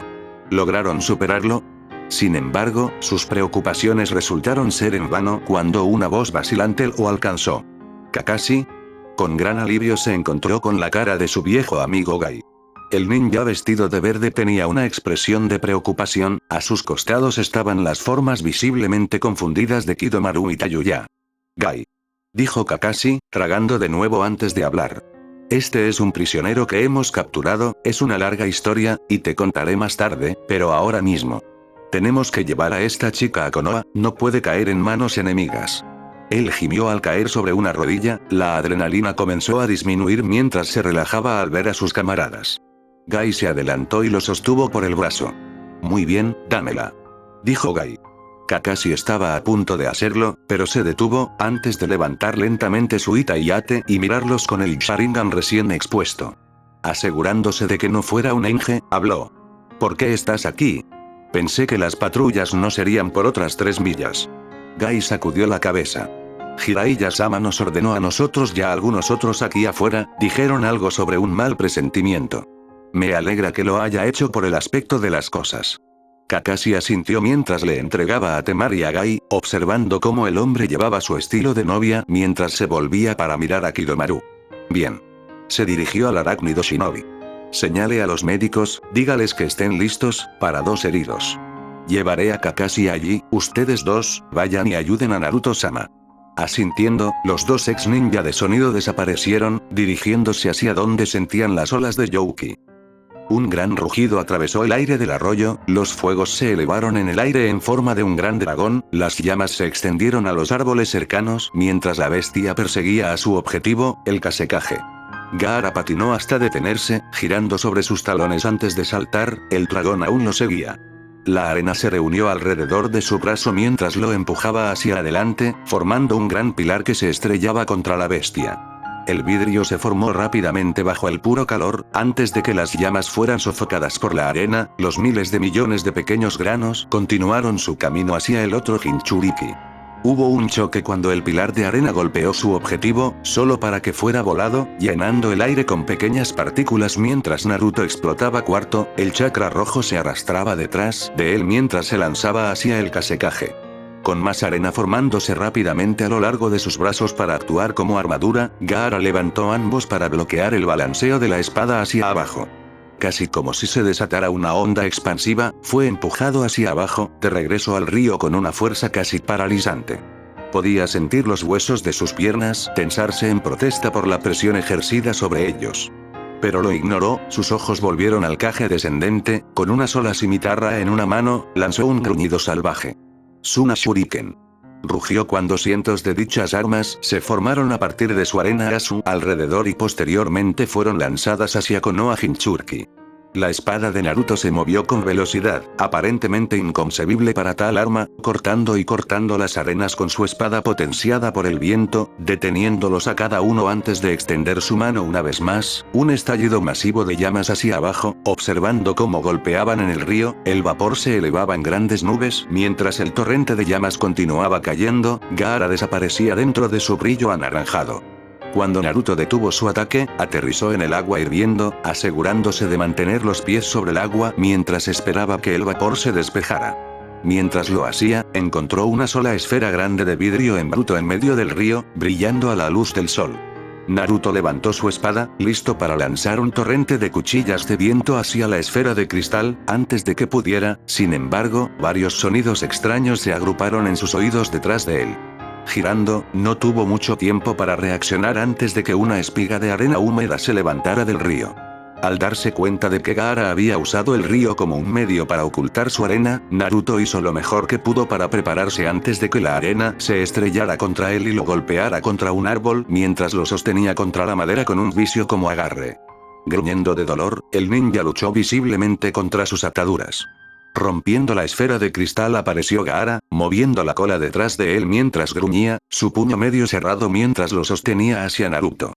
¿Lograron superarlo? Sin embargo, sus preocupaciones resultaron ser en vano cuando una voz vacilante lo alcanzó. ¿Kakashi? Con gran alivio se encontró con la cara de su viejo amigo Gai. El ninja vestido de verde tenía una expresión de preocupación, a sus costados estaban las formas visiblemente confundidas de Kidomaru y Tayuya. Gai. Dijo Kakashi, tragando de nuevo antes de hablar. Este es un prisionero que hemos capturado, es una larga historia, y te contaré más tarde, pero ahora mismo. Tenemos que llevar a esta chica a Konoha, no puede caer en manos enemigas. Él gimió al caer sobre una rodilla, la adrenalina comenzó a disminuir mientras se relajaba al ver a sus camaradas. Gai se adelantó y lo sostuvo por el brazo. Muy bien, dámela, dijo Gai. Kakashi estaba a punto de hacerlo, pero se detuvo, antes de levantar lentamente su Ita-Iyate y mirarlos con el Sharingan recién expuesto. Asegurándose de que no fuera un Enge, habló. ¿Por qué estás aquí? Pensé que las patrullas no serían por otras 3 millas. Gai sacudió la cabeza. Jiraiya-sama nos ordenó a nosotros y a algunos otros aquí afuera, dijeron algo sobre un mal presentimiento. Me alegra que lo haya hecho por el aspecto de las cosas. Kakashi asintió mientras le entregaba a Temari a Gai, observando cómo el hombre llevaba su estilo de novia mientras se volvía para mirar a Kidomaru. Bien. Se dirigió al arácnido shinobi. Señale a los médicos, dígales que estén listos, para 2 heridos. Llevaré a Kakashi allí, ustedes 2, vayan y ayuden a Naruto-sama. Asintiendo, los 2 ex ninja de sonido desaparecieron, dirigiéndose hacia donde sentían las olas de Youki. Un gran rugido atravesó el aire del arroyo, los fuegos se elevaron en el aire en forma de un gran dragón, las llamas se extendieron a los árboles cercanos mientras la bestia perseguía a su objetivo, el Kasekaze. Gaara patinó hasta detenerse, girando sobre sus talones antes de saltar, el dragón aún lo seguía. La arena se reunió alrededor de su brazo mientras lo empujaba hacia adelante, formando un gran pilar que se estrellaba contra la bestia. El vidrio se formó rápidamente bajo el puro calor, antes de que las llamas fueran sofocadas por la arena, los miles de millones de pequeños granos continuaron su camino hacia el otro Jinchuriki. Hubo un choque cuando el pilar de arena golpeó su objetivo, solo para que fuera volado, llenando el aire con pequeñas partículas mientras Naruto explotaba cuarto, el chakra rojo se arrastraba detrás de él mientras se lanzaba hacia el Kasekaze. Con más arena formándose rápidamente a lo largo de sus brazos para actuar como armadura, Gaara levantó ambos para bloquear el balanceo de la espada hacia abajo. Casi como si se desatara una onda expansiva, fue empujado hacia abajo, de regreso al río con una fuerza casi paralizante. Podía sentir los huesos de sus piernas tensarse en protesta por la presión ejercida sobre ellos. Pero lo ignoró, sus ojos volvieron al Kage descendente, con una sola cimitarra en una mano, lanzó un gruñido salvaje. Suna Shuriken. Rugió cuando cientos de dichas armas se formaron a partir de su arena a su alrededor y posteriormente fueron lanzadas hacia Konoha Jinchuriki. La espada de Naruto se movió con velocidad, aparentemente inconcebible para tal arma, cortando y cortando las arenas con su espada potenciada por el viento, deteniéndolos a cada uno antes de extender su mano una vez más, un estallido masivo de llamas hacia abajo, observando cómo golpeaban en el río, el vapor se elevaba en grandes nubes, mientras el torrente de llamas continuaba cayendo, Gaara desaparecía dentro de su brillo anaranjado. Cuando Naruto detuvo su ataque, aterrizó en el agua hirviendo, asegurándose de mantener los pies sobre el agua mientras esperaba que el vapor se despejara. Mientras lo hacía, encontró una sola esfera grande de vidrio en bruto en medio del río, brillando a la luz del sol. Naruto levantó su espada, listo para lanzar un torrente de cuchillas de viento hacia la esfera de cristal, antes de que pudiera, sin embargo, varios sonidos extraños se agruparon en sus oídos detrás de él. Girando, no tuvo mucho tiempo para reaccionar antes de que una espiga de arena húmeda se levantara del río. Al darse cuenta de que Gaara había usado el río como un medio para ocultar su arena, Naruto hizo lo mejor que pudo para prepararse antes de que la arena se estrellara contra él y lo golpeara contra un árbol mientras lo sostenía contra la madera con un vicio como agarre. Gruñendo de dolor, el ninja luchó visiblemente contra sus ataduras. Rompiendo la esfera de cristal apareció Gaara, moviendo la cola detrás de él mientras gruñía, su puño medio cerrado mientras lo sostenía hacia Naruto.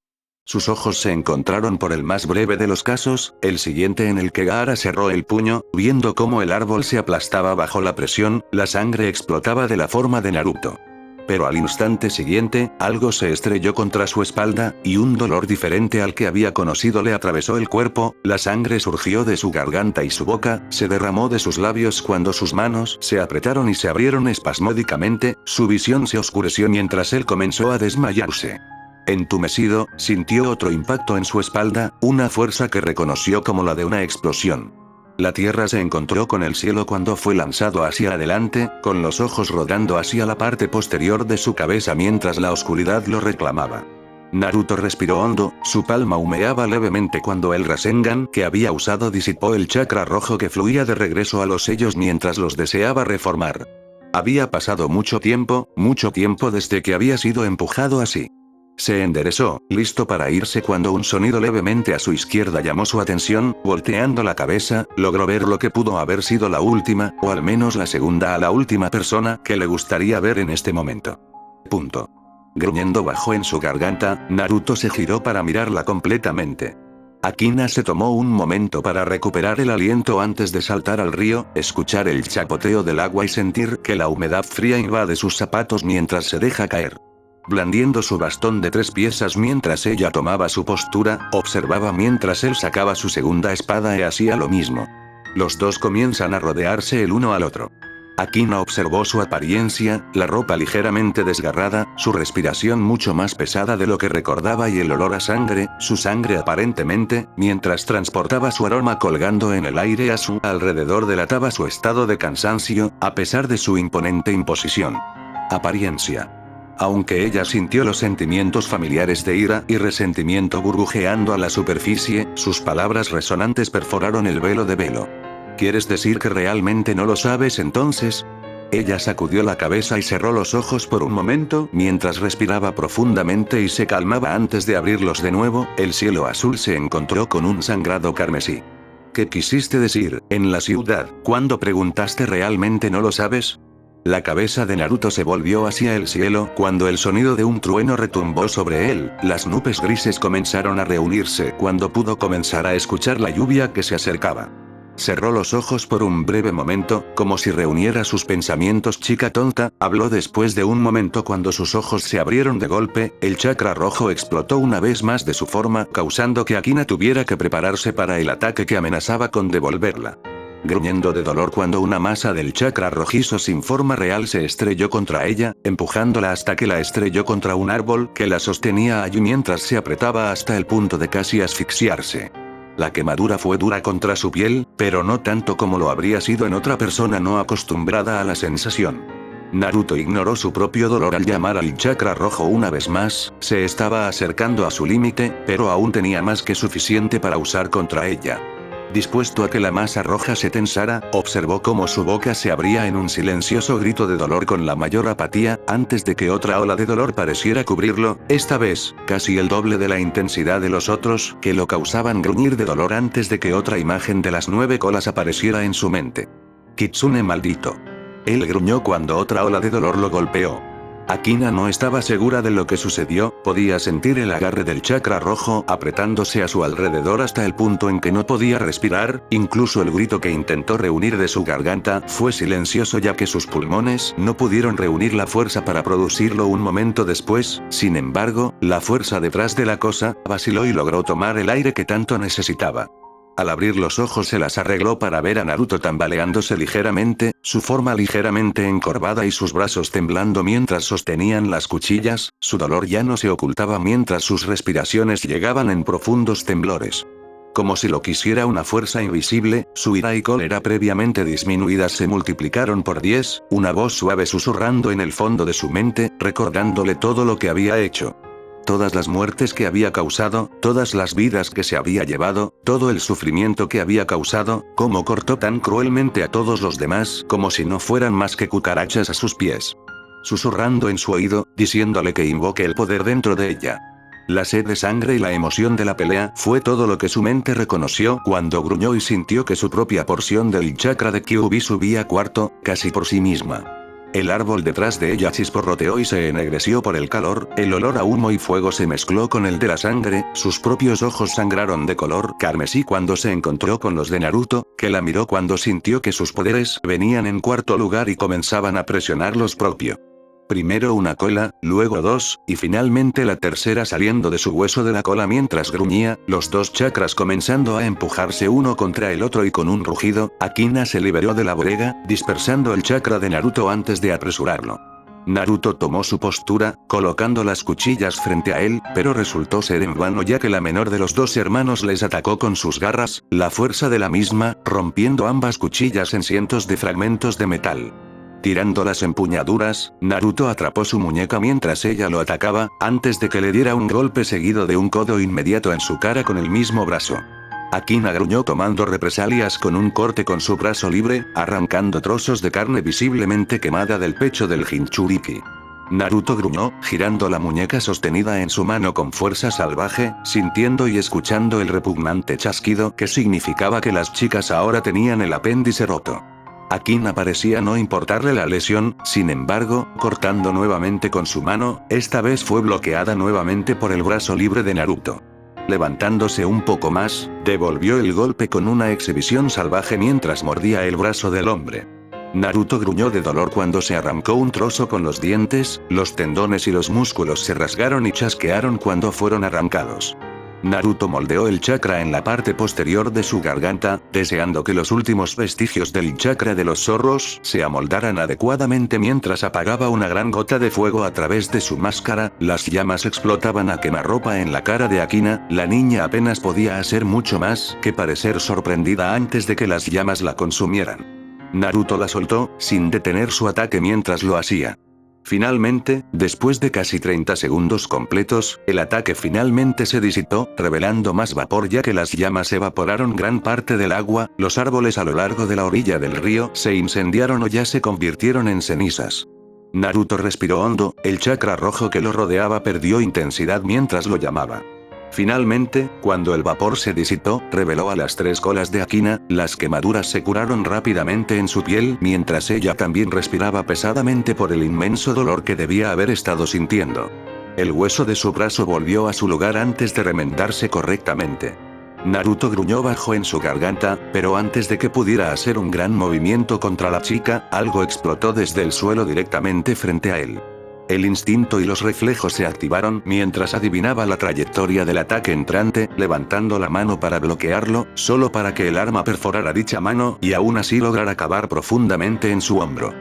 Sus ojos se encontraron por el más breve de los casos, el siguiente en el que Gaara cerró el puño, viendo cómo el árbol se aplastaba bajo la presión, la sangre explotaba de la forma de Naruto. Pero al instante siguiente, algo se estrelló contra su espalda, y un dolor diferente al que había conocido le atravesó el cuerpo, la sangre surgió de su garganta y su boca, se derramó de sus labios cuando sus manos se apretaron y se abrieron espasmódicamente, su visión se oscureció mientras él comenzó a desmayarse. Entumecido, sintió otro impacto en su espalda, una fuerza que reconoció como la de una explosión. La tierra se encontró con el cielo cuando fue lanzado hacia adelante, con los ojos rodando hacia la parte posterior de su cabeza mientras la oscuridad lo reclamaba. Naruto respiró hondo, su palma humeaba levemente cuando el Rasengan que había usado disipó el chakra rojo que fluía de regreso a los sellos mientras los deseaba reformar. Había pasado mucho tiempo desde que había sido empujado así. Se enderezó, listo para irse cuando un sonido levemente a su izquierda llamó su atención. Volteando la cabeza, logró ver lo que pudo haber sido la última, o al menos la segunda a la última persona que le gustaría ver en este momento. Punto. Gruñendo bajo en su garganta, Naruto se giró para mirarla completamente. Akina se tomó un momento para recuperar el aliento antes de saltar al río, escuchar el chapoteo del agua y sentir que la humedad fría invade sus zapatos mientras se deja caer. Blandiendo su bastón de 3 piezas mientras ella tomaba su postura, observaba mientras él sacaba su segunda espada y hacía lo mismo. Los dos comienzan a rodearse el uno al otro. Akina observó su apariencia, la ropa ligeramente desgarrada, su respiración mucho más pesada de lo que recordaba y el olor a sangre, su sangre aparentemente, mientras transportaba su aroma colgando en el aire a su alrededor delataba su estado de cansancio, a pesar de su imponente imposición. Apariencia. Aunque ella sintió los sentimientos familiares de ira y resentimiento burbujeando a la superficie, sus palabras resonantes perforaron el velo de velo. ¿Quieres decir que realmente no lo sabes entonces? Ella sacudió la cabeza y cerró los ojos por un momento mientras respiraba profundamente y se calmaba antes de abrirlos de nuevo. El cielo azul se encontró con un sangrado carmesí. ¿Qué quisiste decir, en la ciudad, cuando preguntaste realmente no lo sabes? La cabeza de Naruto se volvió hacia el cielo cuando el sonido de un trueno retumbó sobre él. Las nubes grises comenzaron a reunirse cuando pudo comenzar a escuchar la lluvia que se acercaba. Cerró los ojos por un breve momento, como si reuniera sus pensamientos. Chica tonta, habló después de un momento cuando sus ojos se abrieron de golpe, el chakra rojo explotó una vez más de su forma, causando que Akina tuviera que prepararse para el ataque que amenazaba con devolverla. Gruñendo de dolor cuando una masa del chakra rojizo sin forma real se estrelló contra ella, empujándola hasta que la estrelló contra un árbol que la sostenía allí mientras se apretaba hasta el punto de casi asfixiarse. La quemadura fue dura contra su piel, pero no tanto como lo habría sido en otra persona no acostumbrada a la sensación. Naruto ignoró su propio dolor al llamar al chakra rojo una vez más, se estaba acercando a su límite, pero aún tenía más que suficiente para usar contra ella. Dispuesto a que la masa roja se tensara, observó cómo su boca se abría en un silencioso grito de dolor con la mayor apatía, antes de que otra ola de dolor pareciera cubrirlo, esta vez, casi el doble de la intensidad de los otros, que lo causaban gruñir de dolor antes de que otra imagen de las 9 colas apareciera en su mente. Kitsune maldito. Él gruñó cuando otra ola de dolor lo golpeó. Akina no estaba segura de lo que sucedió, podía sentir el agarre del chakra rojo apretándose a su alrededor hasta el punto en que no podía respirar, incluso el grito que intentó reunir de su garganta fue silencioso ya que sus pulmones no pudieron reunir la fuerza para producirlo un momento después. Sin embargo, la fuerza detrás de la cosa vaciló y logró tomar el aire que tanto necesitaba. Al abrir los ojos se las arregló para ver a Naruto tambaleándose ligeramente, su forma ligeramente encorvada y sus brazos temblando mientras sostenían las cuchillas. Su dolor ya no se ocultaba mientras sus respiraciones llegaban en profundos temblores. Como si lo quisiera una fuerza invisible, su ira y cólera previamente disminuidas se multiplicaron por 10, una voz suave susurrando en el fondo de su mente, recordándole todo lo que había hecho. Todas las muertes que había causado, todas las vidas que se había llevado, todo el sufrimiento que había causado, cómo cortó tan cruelmente a todos los demás como si no fueran más que cucarachas a sus pies. Susurrando en su oído, diciéndole que invoque el poder dentro de ella. La sed de sangre y la emoción de la pelea fue todo lo que su mente reconoció cuando gruñó y sintió que su propia porción del chakra de Kyuubi subía cuarto, casi por sí misma. El árbol detrás de ella chisporroteó y se ennegreció por el calor, el olor a humo y fuego se mezcló con el de la sangre, sus propios ojos sangraron de color carmesí cuando se encontró con los de Naruto, que la miró cuando sintió que sus poderes venían en cuarto lugar y comenzaban a presionar los propios. Primero una cola, luego 2, y finalmente la tercera saliendo de su hueso de la cola mientras gruñía, los dos chakras comenzando a empujarse uno contra el otro y con un rugido, Akina se liberó de la bodega, dispersando el chakra de Naruto antes de apresurarlo. Naruto tomó su postura, colocando las cuchillas frente a él, pero resultó ser en vano ya que la menor de los dos hermanos les atacó con sus garras, la fuerza de la misma, rompiendo ambas cuchillas en cientos de fragmentos de metal. Tirando las empuñaduras, Naruto atrapó su muñeca mientras ella lo atacaba, antes de que le diera un golpe seguido de un codo inmediato en su cara con el mismo brazo. Akina gruñó tomando represalias con un corte con su brazo libre, arrancando trozos de carne visiblemente quemada del pecho del Jinchuriki. Naruto gruñó, girando la muñeca sostenida en su mano con fuerza salvaje, sintiendo y escuchando el repugnante chasquido que significaba que las chicas ahora tenían el apéndice roto. Akina parecía no importarle la lesión, sin embargo, cortando nuevamente con su mano, esta vez fue bloqueada nuevamente por el brazo libre de Naruto. Levantándose un poco más, devolvió el golpe con una exhibición salvaje mientras mordía el brazo del hombre. Naruto gruñó de dolor cuando se arrancó un trozo con los dientes, los tendones y los músculos se rasgaron y chasquearon cuando fueron arrancados. Naruto moldeó el chakra en la parte posterior de su garganta, deseando que los últimos vestigios del chakra de los zorros se amoldaran adecuadamente mientras apagaba una gran gota de fuego a través de su máscara, las llamas explotaban a quemarropa en la cara de Akina, la niña apenas podía hacer mucho más que parecer sorprendida antes de que las llamas la consumieran. Naruto la soltó, sin detener su ataque mientras lo hacía. Finalmente, después de casi 30 segundos completos, el ataque finalmente se disipó, revelando más vapor ya que las llamas evaporaron gran parte del agua, los árboles a lo largo de la orilla del río se incendiaron o ya se convirtieron en cenizas. Naruto respiró hondo, el chakra rojo que lo rodeaba perdió intensidad mientras lo llamaba. Finalmente, cuando el vapor se disipó, reveló a las 3 colas de Akina, las quemaduras se curaron rápidamente en su piel mientras ella también respiraba pesadamente por el inmenso dolor que debía haber estado sintiendo. El hueso de su brazo volvió a su lugar antes de remendarse correctamente. Naruto gruñó bajo en su garganta, pero antes de que pudiera hacer un gran movimiento contra la chica, algo explotó desde el suelo directamente frente a él. El instinto y los reflejos se activaron mientras adivinaba la trayectoria del ataque entrante, levantando la mano para bloquearlo, solo para que el arma perforara dicha mano y aún así lograra cavar profundamente en su hombro.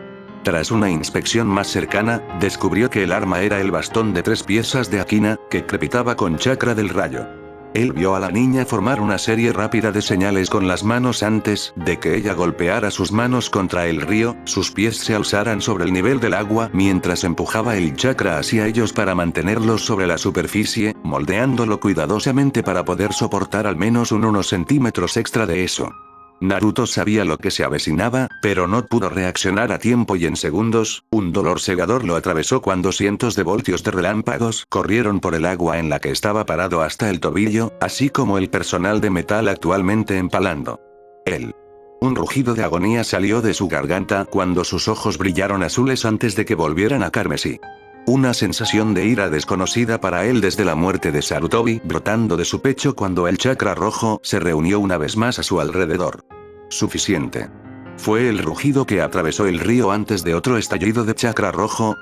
Tras una inspección más cercana, descubrió que el arma era el bastón de 3 piezas de Akina, que crepitaba con chakra del rayo. Él vio a la niña formar una serie rápida de señales con las manos antes de que ella golpeara sus manos contra el río, sus pies se alzaran sobre el nivel del agua mientras empujaba el chakra hacia ellos para mantenerlos sobre la superficie, moldeándolo cuidadosamente para poder soportar al menos unos centímetros extra de eso. Naruto sabía lo que se avecinaba, pero no pudo reaccionar a tiempo y en segundos, un dolor cegador lo atravesó cuando cientos de voltios de relámpagos corrieron por el agua en la que estaba parado hasta el tobillo, así como el personal de metal actualmente empalando. Un rugido de agonía salió de su garganta cuando sus ojos brillaron azules antes de que volvieran a carmesí. Una sensación de ira desconocida para él desde la muerte de Sarutobi brotando de su pecho cuando el chakra rojo se reunió una vez más a su alrededor. Suficiente. Fue el rugido que atravesó el río antes de otro estallido de chakra rojo,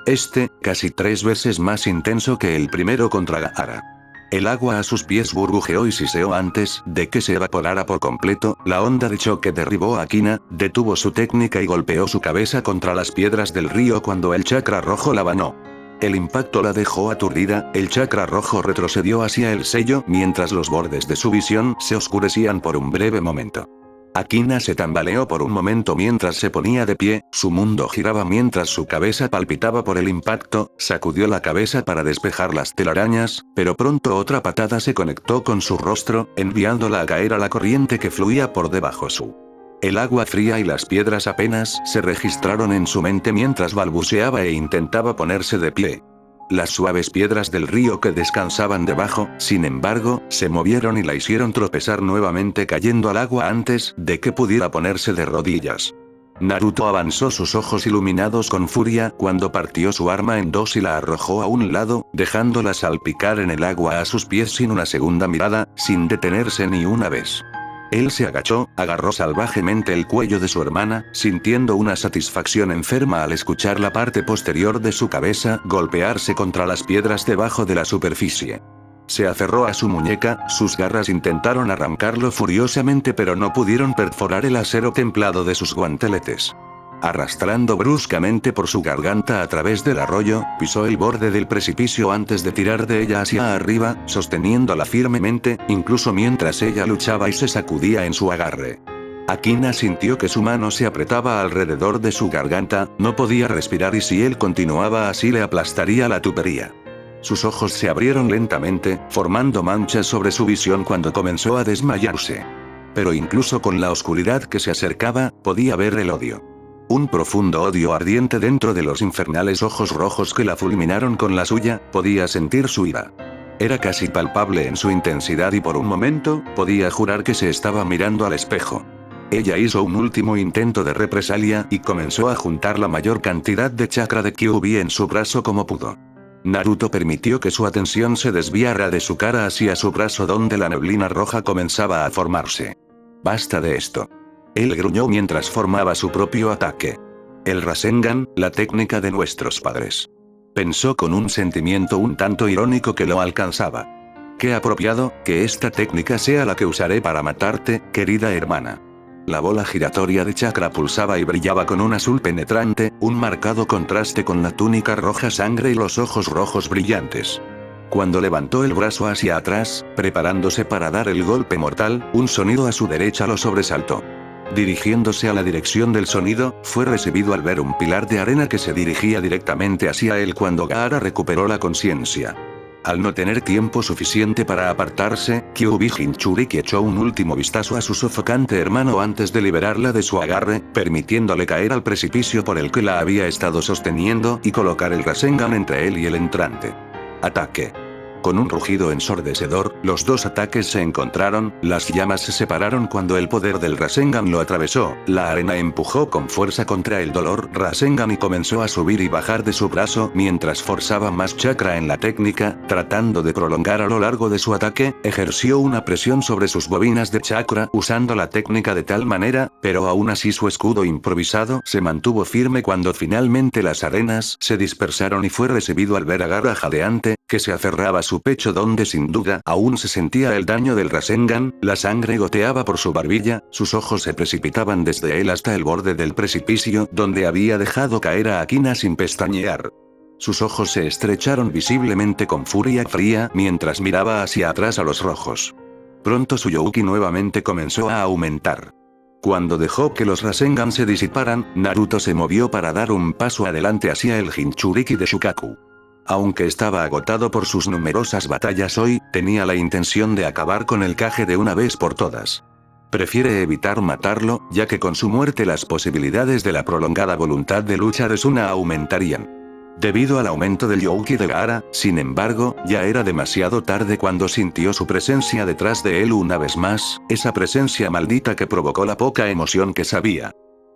casi 3 veces más intenso que el primero contra Gaara. El agua a sus pies burbujeó y siseó antes de que se evaporara por completo, la onda de choque derribó a Akina, detuvo su técnica y golpeó su cabeza contra las piedras del río cuando el chakra rojo la banó. El impacto la dejó aturdida, el chakra rojo retrocedió hacia el sello mientras los bordes de su visión se oscurecían por un breve momento. Akina se tambaleó por un momento mientras se ponía de pie, su mundo giraba mientras su cabeza palpitaba por el impacto, sacudió la cabeza para despejar las telarañas, pero pronto otra patada se conectó con su rostro, enviándola a caer a la corriente que fluía por debajo su. El agua fría y las piedras apenas se registraron en su mente mientras balbuceaba e intentaba ponerse de pie. Las suaves piedras del río que descansaban debajo, sin embargo, se movieron y la hicieron tropezar nuevamente cayendo al agua antes de que pudiera ponerse de rodillas. Naruto avanzó sus ojos iluminados con furia cuando partió su arma en 2 y la arrojó a un lado, dejándola salpicar en el agua a sus pies sin una segunda mirada, sin detenerse ni una vez. Él se agachó, agarró salvajemente el cuello de su hermana, sintiendo una satisfacción enferma al escuchar la parte posterior de su cabeza golpearse contra las piedras debajo de la superficie. Se aferró a su muñeca, sus garras intentaron arrancarlo furiosamente pero no pudieron perforar el acero templado de sus guanteletes. Arrastrando bruscamente por su garganta a través del arroyo, pisó el borde del precipicio antes de tirar de ella hacia arriba, sosteniéndola firmemente, incluso mientras ella luchaba y se sacudía en su agarre. Akina sintió que su mano se apretaba alrededor de su garganta, no podía respirar y si él continuaba así le aplastaría la tubería. Sus ojos se abrieron lentamente, formando manchas sobre su visión cuando comenzó a desmayarse. Pero incluso con la oscuridad que se acercaba, podía ver el odio. Un profundo odio ardiente dentro de los infernales ojos rojos que la fulminaron con la suya, podía sentir su ira. Era casi palpable en su intensidad y por un momento, podía jurar que se estaba mirando al espejo. Ella hizo un último intento de represalia y comenzó a juntar la mayor cantidad de chakra de Kyuubi en su brazo como pudo. Naruto permitió que su atención se desviara de su cara hacia su brazo donde la neblina roja comenzaba a formarse. Basta de esto. Él gruñó mientras formaba su propio ataque. El Rasengan, la técnica de nuestros padres. Pensó con un sentimiento un tanto irónico que lo alcanzaba. Qué apropiado, que esta técnica sea la que usaré para matarte, querida hermana. La bola giratoria de chakra pulsaba y brillaba con un azul penetrante, un marcado contraste con la túnica roja sangre y los ojos rojos brillantes. Cuando levantó el brazo hacia atrás, preparándose para dar el golpe mortal, un sonido a su derecha lo sobresaltó. Dirigiéndose a la dirección del sonido, fue recibido al ver un pilar de arena que se dirigía directamente hacia él cuando Gaara recuperó la conciencia. Al no tener tiempo suficiente para apartarse, Kyuubi Jinchuriki echó un último vistazo a su sofocante hermano antes de liberarla de su agarre, permitiéndole caer al precipicio por el que la había estado sosteniendo y colocar el Rasengan entre él y el entrante. Ataque. Con un rugido ensordecedor, los dos ataques se encontraron, las llamas se separaron cuando el poder del Rasengan lo atravesó, la arena empujó con fuerza contra el dolor Rasengan y comenzó a subir y bajar de su brazo mientras forzaba más chakra en la técnica, tratando de prolongar a lo largo de su ataque, ejerció una presión sobre sus bobinas de chakra usando la técnica de tal manera, pero aún así su escudo improvisado se mantuvo firme cuando finalmente las arenas se dispersaron y fue recibido al ver a Gaara jadeante, que se aferraba a su pecho donde sin duda aún se sentía el daño del Rasengan, la sangre goteaba por su barbilla, sus ojos se precipitaban desde él hasta el borde del precipicio donde había dejado caer a Akina sin pestañear. Sus ojos se estrecharon visiblemente con furia fría mientras miraba hacia atrás a los rojos. Pronto su Youki nuevamente comenzó a aumentar. Cuando dejó que los Rasengan se disiparan, Naruto se movió para dar un paso adelante hacia el Jinchuriki de Shukaku. Aunque estaba agotado por sus numerosas batallas hoy, tenía la intención de acabar con el Kage de una vez por todas. Prefiere evitar matarlo, ya que con su muerte las posibilidades de la prolongada voluntad de lucha de Suna aumentarían. Debido al aumento del Youki de Gaara, sin embargo, ya era demasiado tarde cuando sintió su presencia detrás de él una vez más, esa presencia maldita que provocó la poca emoción que sabía.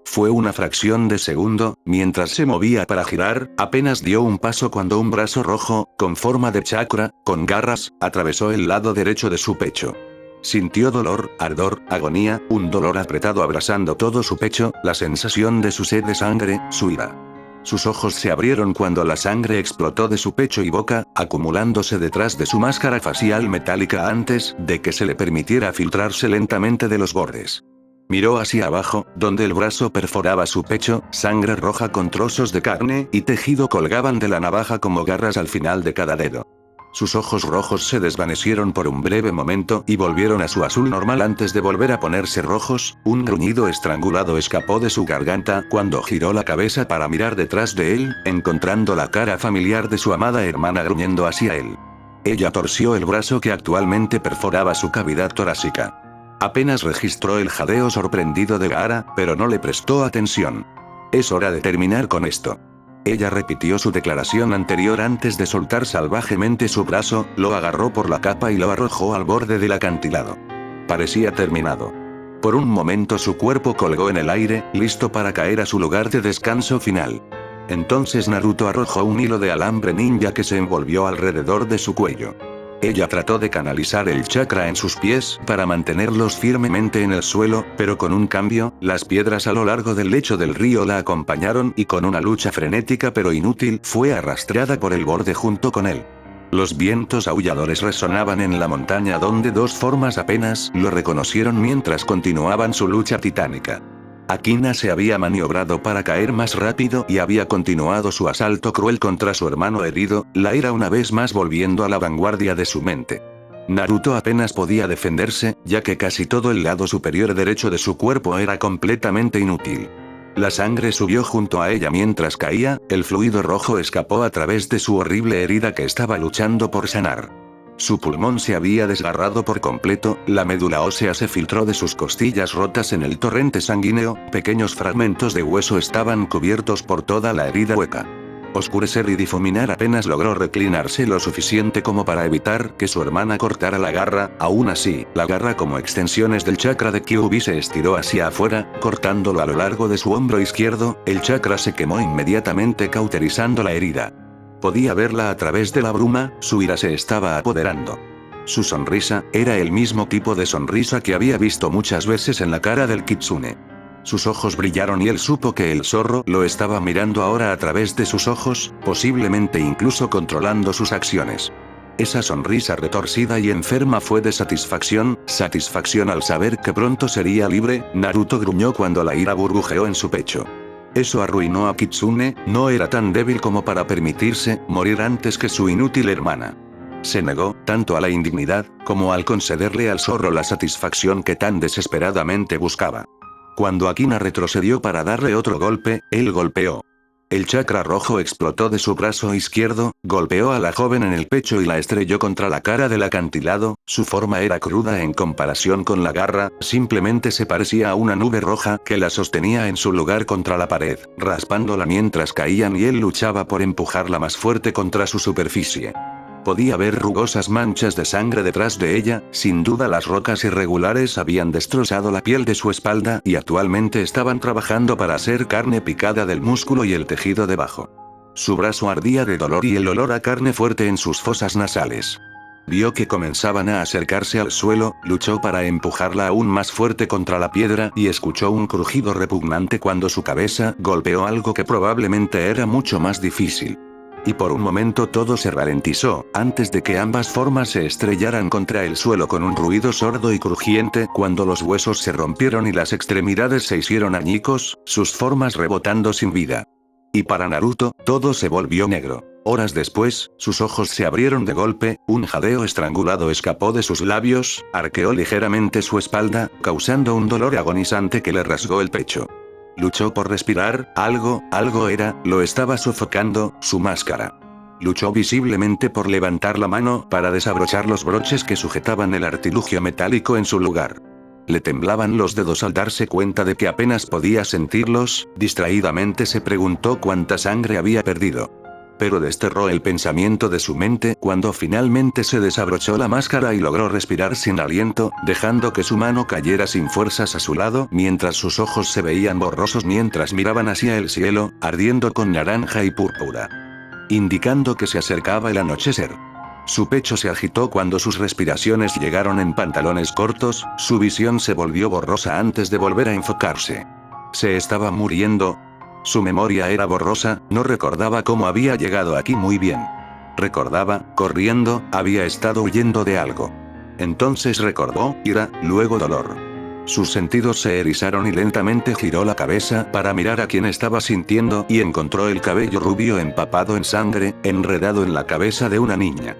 Fue una fracción de segundo, mientras se movía para girar, apenas dio un paso cuando un brazo rojo, con forma de chakra, con garras, atravesó el lado derecho de su pecho. Sintió dolor, ardor, agonía, un dolor apretado abrasando todo su pecho, la sensación de su sed de sangre, su ira. Sus ojos se abrieron cuando la sangre explotó de su pecho y boca, acumulándose detrás de su máscara facial metálica antes de que se le permitiera filtrarse lentamente de los bordes. Miró hacia abajo, donde el brazo perforaba su pecho, sangre roja con trozos de carne y tejido colgaban de la navaja como garras al final de cada dedo. Sus ojos rojos se desvanecieron por un breve momento y volvieron a su azul normal antes de volver a ponerse rojos, un gruñido estrangulado escapó de su garganta cuando giró la cabeza para mirar detrás de él, encontrando la cara familiar de su amada hermana gruñendo hacia él. Ella torció el brazo que actualmente perforaba su cavidad torácica. Apenas registró el jadeo sorprendido de Gaara, pero no le prestó atención. Es hora de terminar con esto. Ella repitió su declaración anterior antes de soltar salvajemente su brazo, lo agarró por la capa y lo arrojó al borde del acantilado. Parecía terminado. Por un momento su cuerpo colgó en el aire, listo para caer a su lugar de descanso final. Entonces Naruto arrojó un hilo de alambre ninja que se envolvió alrededor de su cuello. Ella trató de canalizar el chakra en sus pies para mantenerlos firmemente en el suelo, pero con un cambio, las piedras a lo largo del lecho del río la acompañaron y con una lucha frenética pero inútil fue arrastrada por el borde junto con él. Los vientos aulladores resonaban en la montaña donde dos formas apenas lo reconocieron mientras continuaban su lucha titánica. Akina se había maniobrado para caer más rápido y había continuado su asalto cruel contra su hermano herido, la ira una vez más volviendo a la vanguardia de su mente. Naruto apenas podía defenderse, ya que casi todo el lado superior derecho de su cuerpo era completamente inútil. La sangre subió junto a ella mientras caía, el fluido rojo escapó a través de su horrible herida que estaba luchando por sanar. Su pulmón se había desgarrado por completo, la médula ósea se filtró de sus costillas rotas en el torrente sanguíneo, pequeños fragmentos de hueso estaban cubiertos por toda la herida hueca. Oscurecer y difuminar apenas logró reclinarse lo suficiente como para evitar que su hermana cortara la garra, aún así, la garra como extensiones del chakra de Kyuubi se estiró hacia afuera, cortándolo a lo largo de su hombro izquierdo, el chakra se quemó inmediatamente cauterizando la herida. Podía verla a través de la bruma, su ira se estaba apoderando. Su sonrisa, era el mismo tipo de sonrisa que había visto muchas veces en la cara del kitsune. Sus ojos brillaron y él supo que el zorro lo estaba mirando ahora a través de sus ojos, posiblemente incluso controlando sus acciones. Esa sonrisa retorcida y enferma fue de satisfacción al saber que pronto sería libre. Naruto gruñó cuando la ira burbujeó en su pecho. Eso arruinó a Kitsune, no era tan débil como para permitirse morir antes que su inútil hermana. Se negó, tanto a la indignidad, como al concederle al zorro la satisfacción que tan desesperadamente buscaba. Cuando Akina retrocedió para darle otro golpe, él golpeó. El chakra rojo explotó de su brazo izquierdo, golpeó a la joven en el pecho y la estrelló contra la cara del acantilado. Su forma era cruda en comparación con la garra, simplemente se parecía a una nube roja que la sostenía en su lugar contra la pared, raspándola mientras caían y él luchaba por empujarla más fuerte contra su superficie. Podía ver rugosas manchas de sangre detrás de ella, sin duda las rocas irregulares habían destrozado la piel de su espalda y actualmente estaban trabajando para hacer carne picada del músculo y el tejido debajo. Su brazo ardía de dolor y el olor a carne fuerte en sus fosas nasales. Vio que comenzaban a acercarse al suelo, luchó para empujarla aún más fuerte contra la piedra y escuchó un crujido repugnante cuando su cabeza golpeó algo que probablemente era mucho más difícil. Y por un momento todo se ralentizó, antes de que ambas formas se estrellaran contra el suelo con un ruido sordo y crujiente cuando los huesos se rompieron y las extremidades se hicieron añicos, sus formas rebotando sin vida. Y para Naruto, todo se volvió negro. Horas después, sus ojos se abrieron de golpe, un jadeo estrangulado escapó de sus labios, arqueó ligeramente su espalda, causando un dolor agonizante que le rasgó el pecho. Luchó por respirar, algo era, lo estaba sofocando, su máscara. Luchó visiblemente por levantar la mano para desabrochar los broches que sujetaban el artilugio metálico en su lugar. Le temblaban los dedos al darse cuenta de que apenas podía sentirlos, distraídamente se preguntó cuánta sangre había perdido. Pero desterró el pensamiento de su mente cuando finalmente se desabrochó la máscara y logró respirar sin aliento, dejando que su mano cayera sin fuerzas a su lado mientras sus ojos se veían borrosos mientras miraban hacia el cielo, ardiendo con naranja y púrpura, indicando que se acercaba el anochecer. Su pecho se agitó cuando sus respiraciones llegaron en pantalones cortos, su visión se volvió borrosa antes de volver a enfocarse. Se estaba muriendo. Su memoria era borrosa, no recordaba cómo había llegado aquí muy bien. Recordaba, corriendo, había estado huyendo de algo. Entonces recordó, ira, luego dolor. Sus sentidos se erizaron y lentamente giró la cabeza para mirar a quien estaba sintiendo y encontró el cabello rubio empapado en sangre, enredado en la cabeza de una niña.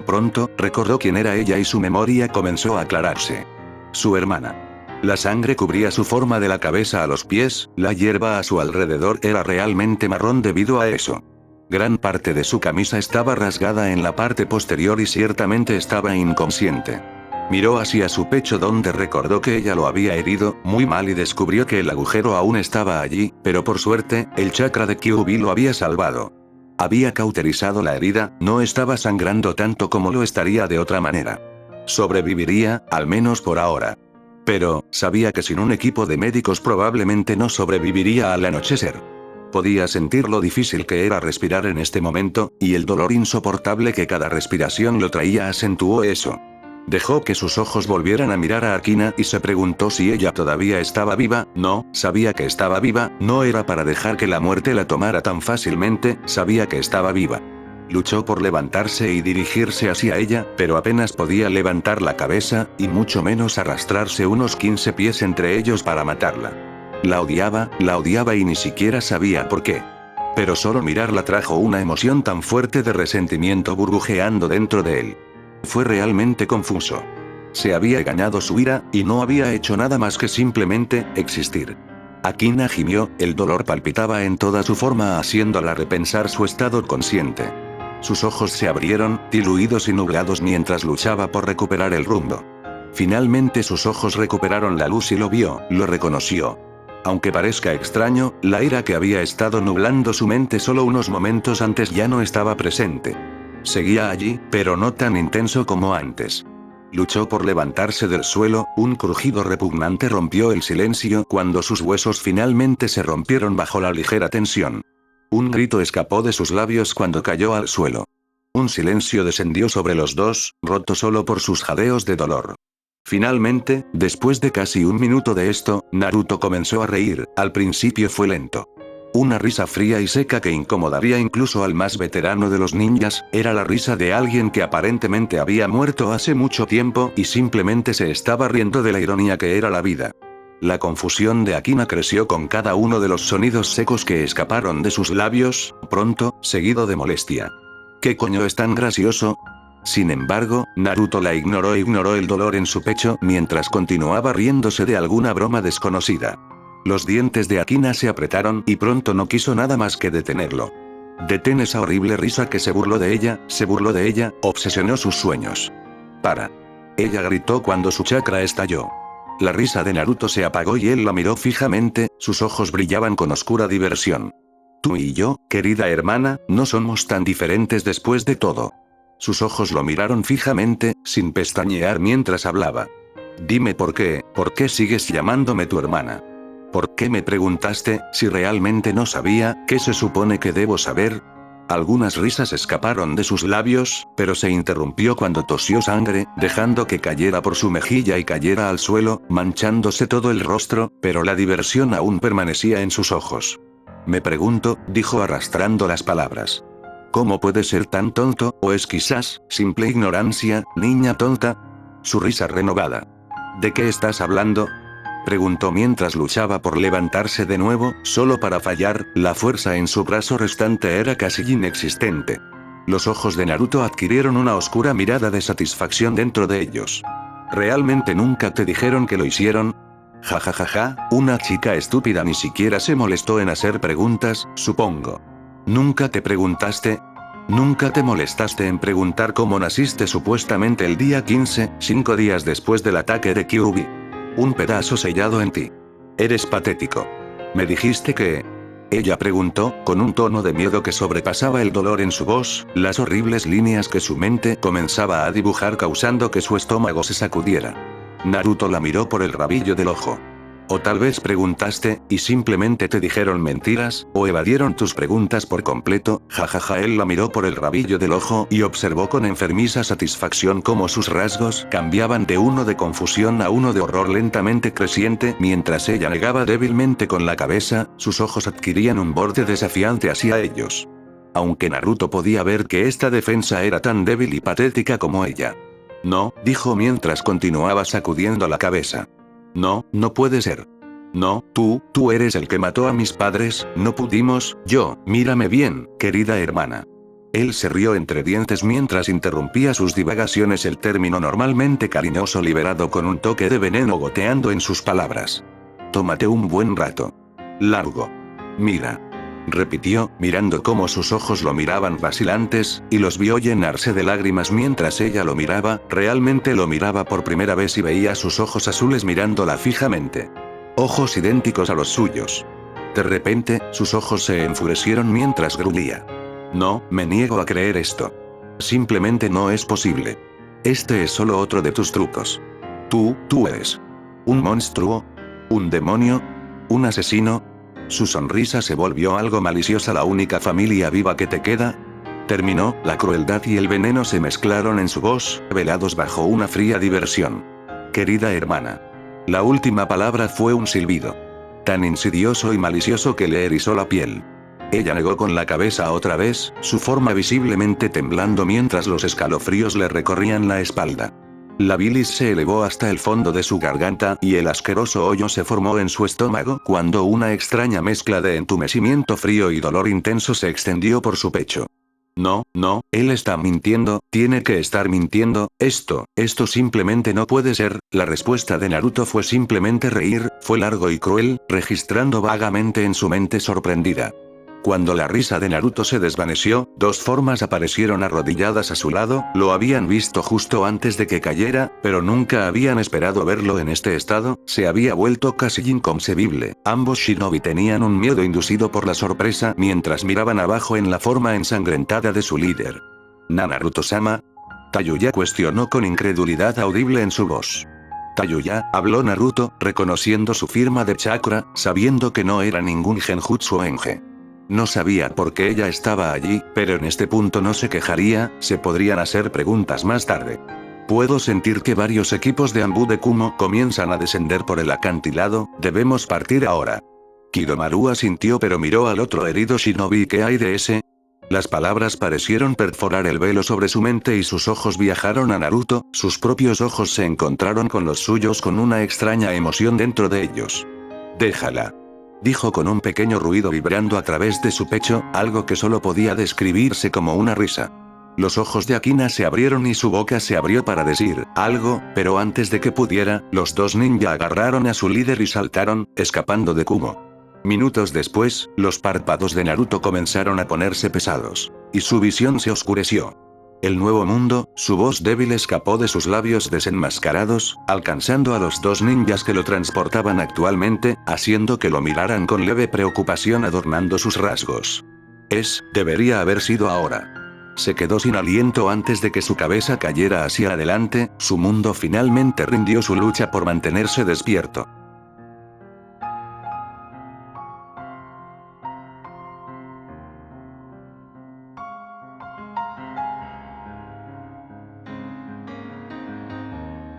Pronto, recordó quién era ella y su memoria comenzó a aclararse. Su hermana. La sangre cubría su forma de la cabeza a los pies, la hierba a su alrededor era realmente marrón debido a eso. Gran parte de su camisa estaba rasgada en la parte posterior y ciertamente estaba inconsciente. Miró hacia su pecho donde recordó que ella lo había herido, muy mal y descubrió que el agujero aún estaba allí, pero por suerte, el chakra de Kyuubi lo había salvado. Había cauterizado la herida, no estaba sangrando tanto como lo estaría de otra manera. Sobreviviría, al menos por ahora. Pero, sabía que sin un equipo de médicos probablemente no sobreviviría al anochecer. Podía sentir lo difícil que era respirar en este momento, y el dolor insoportable que cada respiración lo traía acentuó eso. Dejó que sus ojos volvieran a mirar a Akina y se preguntó si ella todavía estaba viva. No, sabía que estaba viva, no era para dejar que la muerte la tomara tan fácilmente, sabía que estaba viva. Luchó por levantarse y dirigirse hacia ella, pero apenas podía levantar la cabeza, y mucho menos arrastrarse unos 15 pies entre ellos para matarla. La odiaba y ni siquiera sabía por qué. Pero solo mirarla trajo una emoción tan fuerte de resentimiento burbujeando dentro de él. Fue realmente confuso. Se había ganado su ira, y no había hecho nada más que simplemente existir. Akina gimió, el dolor palpitaba en toda su forma haciéndola repensar su estado consciente. Sus ojos se abrieron, diluidos y nublados mientras luchaba por recuperar el rumbo. Finalmente sus ojos recuperaron la luz y lo vio, lo reconoció. Aunque parezca extraño, la ira que había estado nublando su mente solo unos momentos antes ya no estaba presente. Seguía allí, pero no tan intenso como antes. Luchó por levantarse del suelo, un crujido repugnante rompió el silencio cuando sus huesos finalmente se rompieron bajo la ligera tensión. Un grito escapó de sus labios cuando cayó al suelo. Un silencio descendió sobre los dos, roto solo por sus jadeos de dolor. Finalmente, después de casi un minuto de esto, Naruto comenzó a reír, al principio fue lento. Una risa fría y seca que incomodaría incluso al más veterano de los ninjas, era la risa de alguien que aparentemente había muerto hace mucho tiempo y simplemente se estaba riendo de la ironía que era la vida. La confusión de Akina creció con cada uno de los sonidos secos que escaparon de sus labios, pronto, seguido de molestia. ¿Qué coño es tan gracioso? Sin embargo, Naruto la ignoró e ignoró el dolor en su pecho mientras continuaba riéndose de alguna broma desconocida. Los dientes de Akina se apretaron y pronto no quiso nada más que detenerlo. Detén esa horrible risa que se burló de ella, obsesionó sus sueños. Para. Ella gritó cuando su chakra estalló. La risa de Naruto se apagó y él la miró fijamente, sus ojos brillaban con oscura diversión. Tú y yo, querida hermana, no somos tan diferentes después de todo. Sus ojos lo miraron fijamente, sin pestañear mientras hablaba. Dime por qué sigues llamándome tu hermana. ¿Por qué me preguntaste, si realmente no sabía, qué se supone que debo saber? Algunas risas escaparon de sus labios, pero se interrumpió cuando tosió sangre, dejando que cayera por su mejilla y cayera al suelo, manchándose todo el rostro, pero la diversión aún permanecía en sus ojos. Me pregunto, dijo arrastrando las palabras. ¿Cómo puede ser tan tonto, o es quizás, simple ignorancia, niña tonta? Su risa renovada. ¿De qué estás hablando? Preguntó mientras luchaba por levantarse de nuevo, solo para fallar, la fuerza en su brazo restante era casi inexistente. Los ojos de Naruto adquirieron una oscura mirada de satisfacción dentro de ellos. ¿Realmente nunca te dijeron que lo hicieron? Jajajaja, una chica estúpida ni siquiera se molestó en hacer preguntas, supongo. ¿Nunca te preguntaste? ¿Nunca te molestaste en preguntar cómo naciste supuestamente el día 15, 5 días después del ataque de Kyuubi? Un pedazo sellado en ti. Eres patético. Me dijiste que... Ella preguntó, con un tono de miedo que sobrepasaba el dolor en su voz, las horribles líneas que su mente comenzaba a dibujar causando que su estómago se sacudiera. Naruto la miró por el rabillo del ojo. O tal vez preguntaste, y simplemente te dijeron mentiras, o evadieron tus preguntas por completo, jajaja. Él la miró por el rabillo del ojo y observó con enfermiza satisfacción cómo sus rasgos cambiaban de uno de confusión a uno de horror lentamente creciente mientras ella negaba débilmente con la cabeza, sus ojos adquirían un borde desafiante hacia ellos. Aunque Naruto podía ver que esta defensa era tan débil y patética como ella. No, dijo mientras continuaba sacudiendo la cabeza. No, no puede ser. No, tú eres el que mató a mis padres, no pudimos, mírame bien, querida hermana. Él se rió entre dientes mientras interrumpía sus divagaciones el término normalmente cariñoso liberado con un toque de veneno goteando en sus palabras. Tómate un buen rato. Largo. Mira. Repitió, mirando cómo sus ojos lo miraban vacilantes, y los vio llenarse de lágrimas mientras ella lo miraba, realmente lo miraba por primera vez y veía sus ojos azules mirándola fijamente. Ojos idénticos a los suyos. De repente, sus ojos se enfurecieron mientras gruñía. No, me niego a creer esto. Simplemente no es posible. Este es solo otro de tus trucos. Tú eres un monstruo, un demonio, un asesino. Su sonrisa se volvió algo maliciosa. ¿La única familia viva que te queda? Terminó, la crueldad y el veneno se mezclaron en su voz, velados bajo una fría diversión. Querida hermana. La última palabra fue un silbido. Tan insidioso y malicioso que le erizó la piel. Ella negó con la cabeza otra vez, su forma visiblemente temblando mientras los escalofríos le recorrían la espalda. La bilis se elevó hasta el fondo de su garganta y el asqueroso hoyo se formó en su estómago cuando una extraña mezcla de entumecimiento frío y dolor intenso se extendió por su pecho. No, él está mintiendo, tiene que estar mintiendo, esto simplemente no puede ser. La respuesta de Naruto fue simplemente reír, fue largo y cruel, registrando vagamente en su mente sorprendida. Cuando la risa de Naruto se desvaneció, dos formas aparecieron arrodilladas a su lado, lo habían visto justo antes de que cayera, pero nunca habían esperado verlo en este estado, se había vuelto casi inconcebible. Ambos shinobi tenían un miedo inducido por la sorpresa mientras miraban abajo en la forma ensangrentada de su líder. ¿Naruto-sama? Tayuya cuestionó con incredulidad audible en su voz. Tayuya, habló Naruto, reconociendo su firma de chakra, sabiendo que no era ningún genjutsu Enge. No sabía por qué ella estaba allí, pero en este punto no se quejaría, se podrían hacer preguntas más tarde. Puedo sentir que varios equipos de Anbu de Kumo comienzan a descender por el acantilado, debemos partir ahora. Kidomaru asintió pero miró al otro herido shinobi. ¿Qué hay de ese? Las palabras parecieron perforar el velo sobre su mente y sus ojos viajaron a Naruto, sus propios ojos se encontraron con los suyos con una extraña emoción dentro de ellos. Déjala. Dijo con un pequeño ruido vibrando a través de su pecho, algo que solo podía describirse como una risa. Los ojos de Akina se abrieron y su boca se abrió para decir algo, pero antes de que pudiera, los dos ninja agarraron a su líder y saltaron, escapando de Kumo. Minutos después, los párpados de Naruto comenzaron a ponerse pesados. Y su visión se oscureció. El nuevo mundo, su voz débil escapó de sus labios desenmascarados, alcanzando a los dos ninjas que lo transportaban actualmente, haciendo que lo miraran con leve preocupación adornando sus rasgos. Debería haber sido ahora. Se quedó sin aliento antes de que su cabeza cayera hacia adelante, su mundo finalmente rindió su lucha por mantenerse despierto.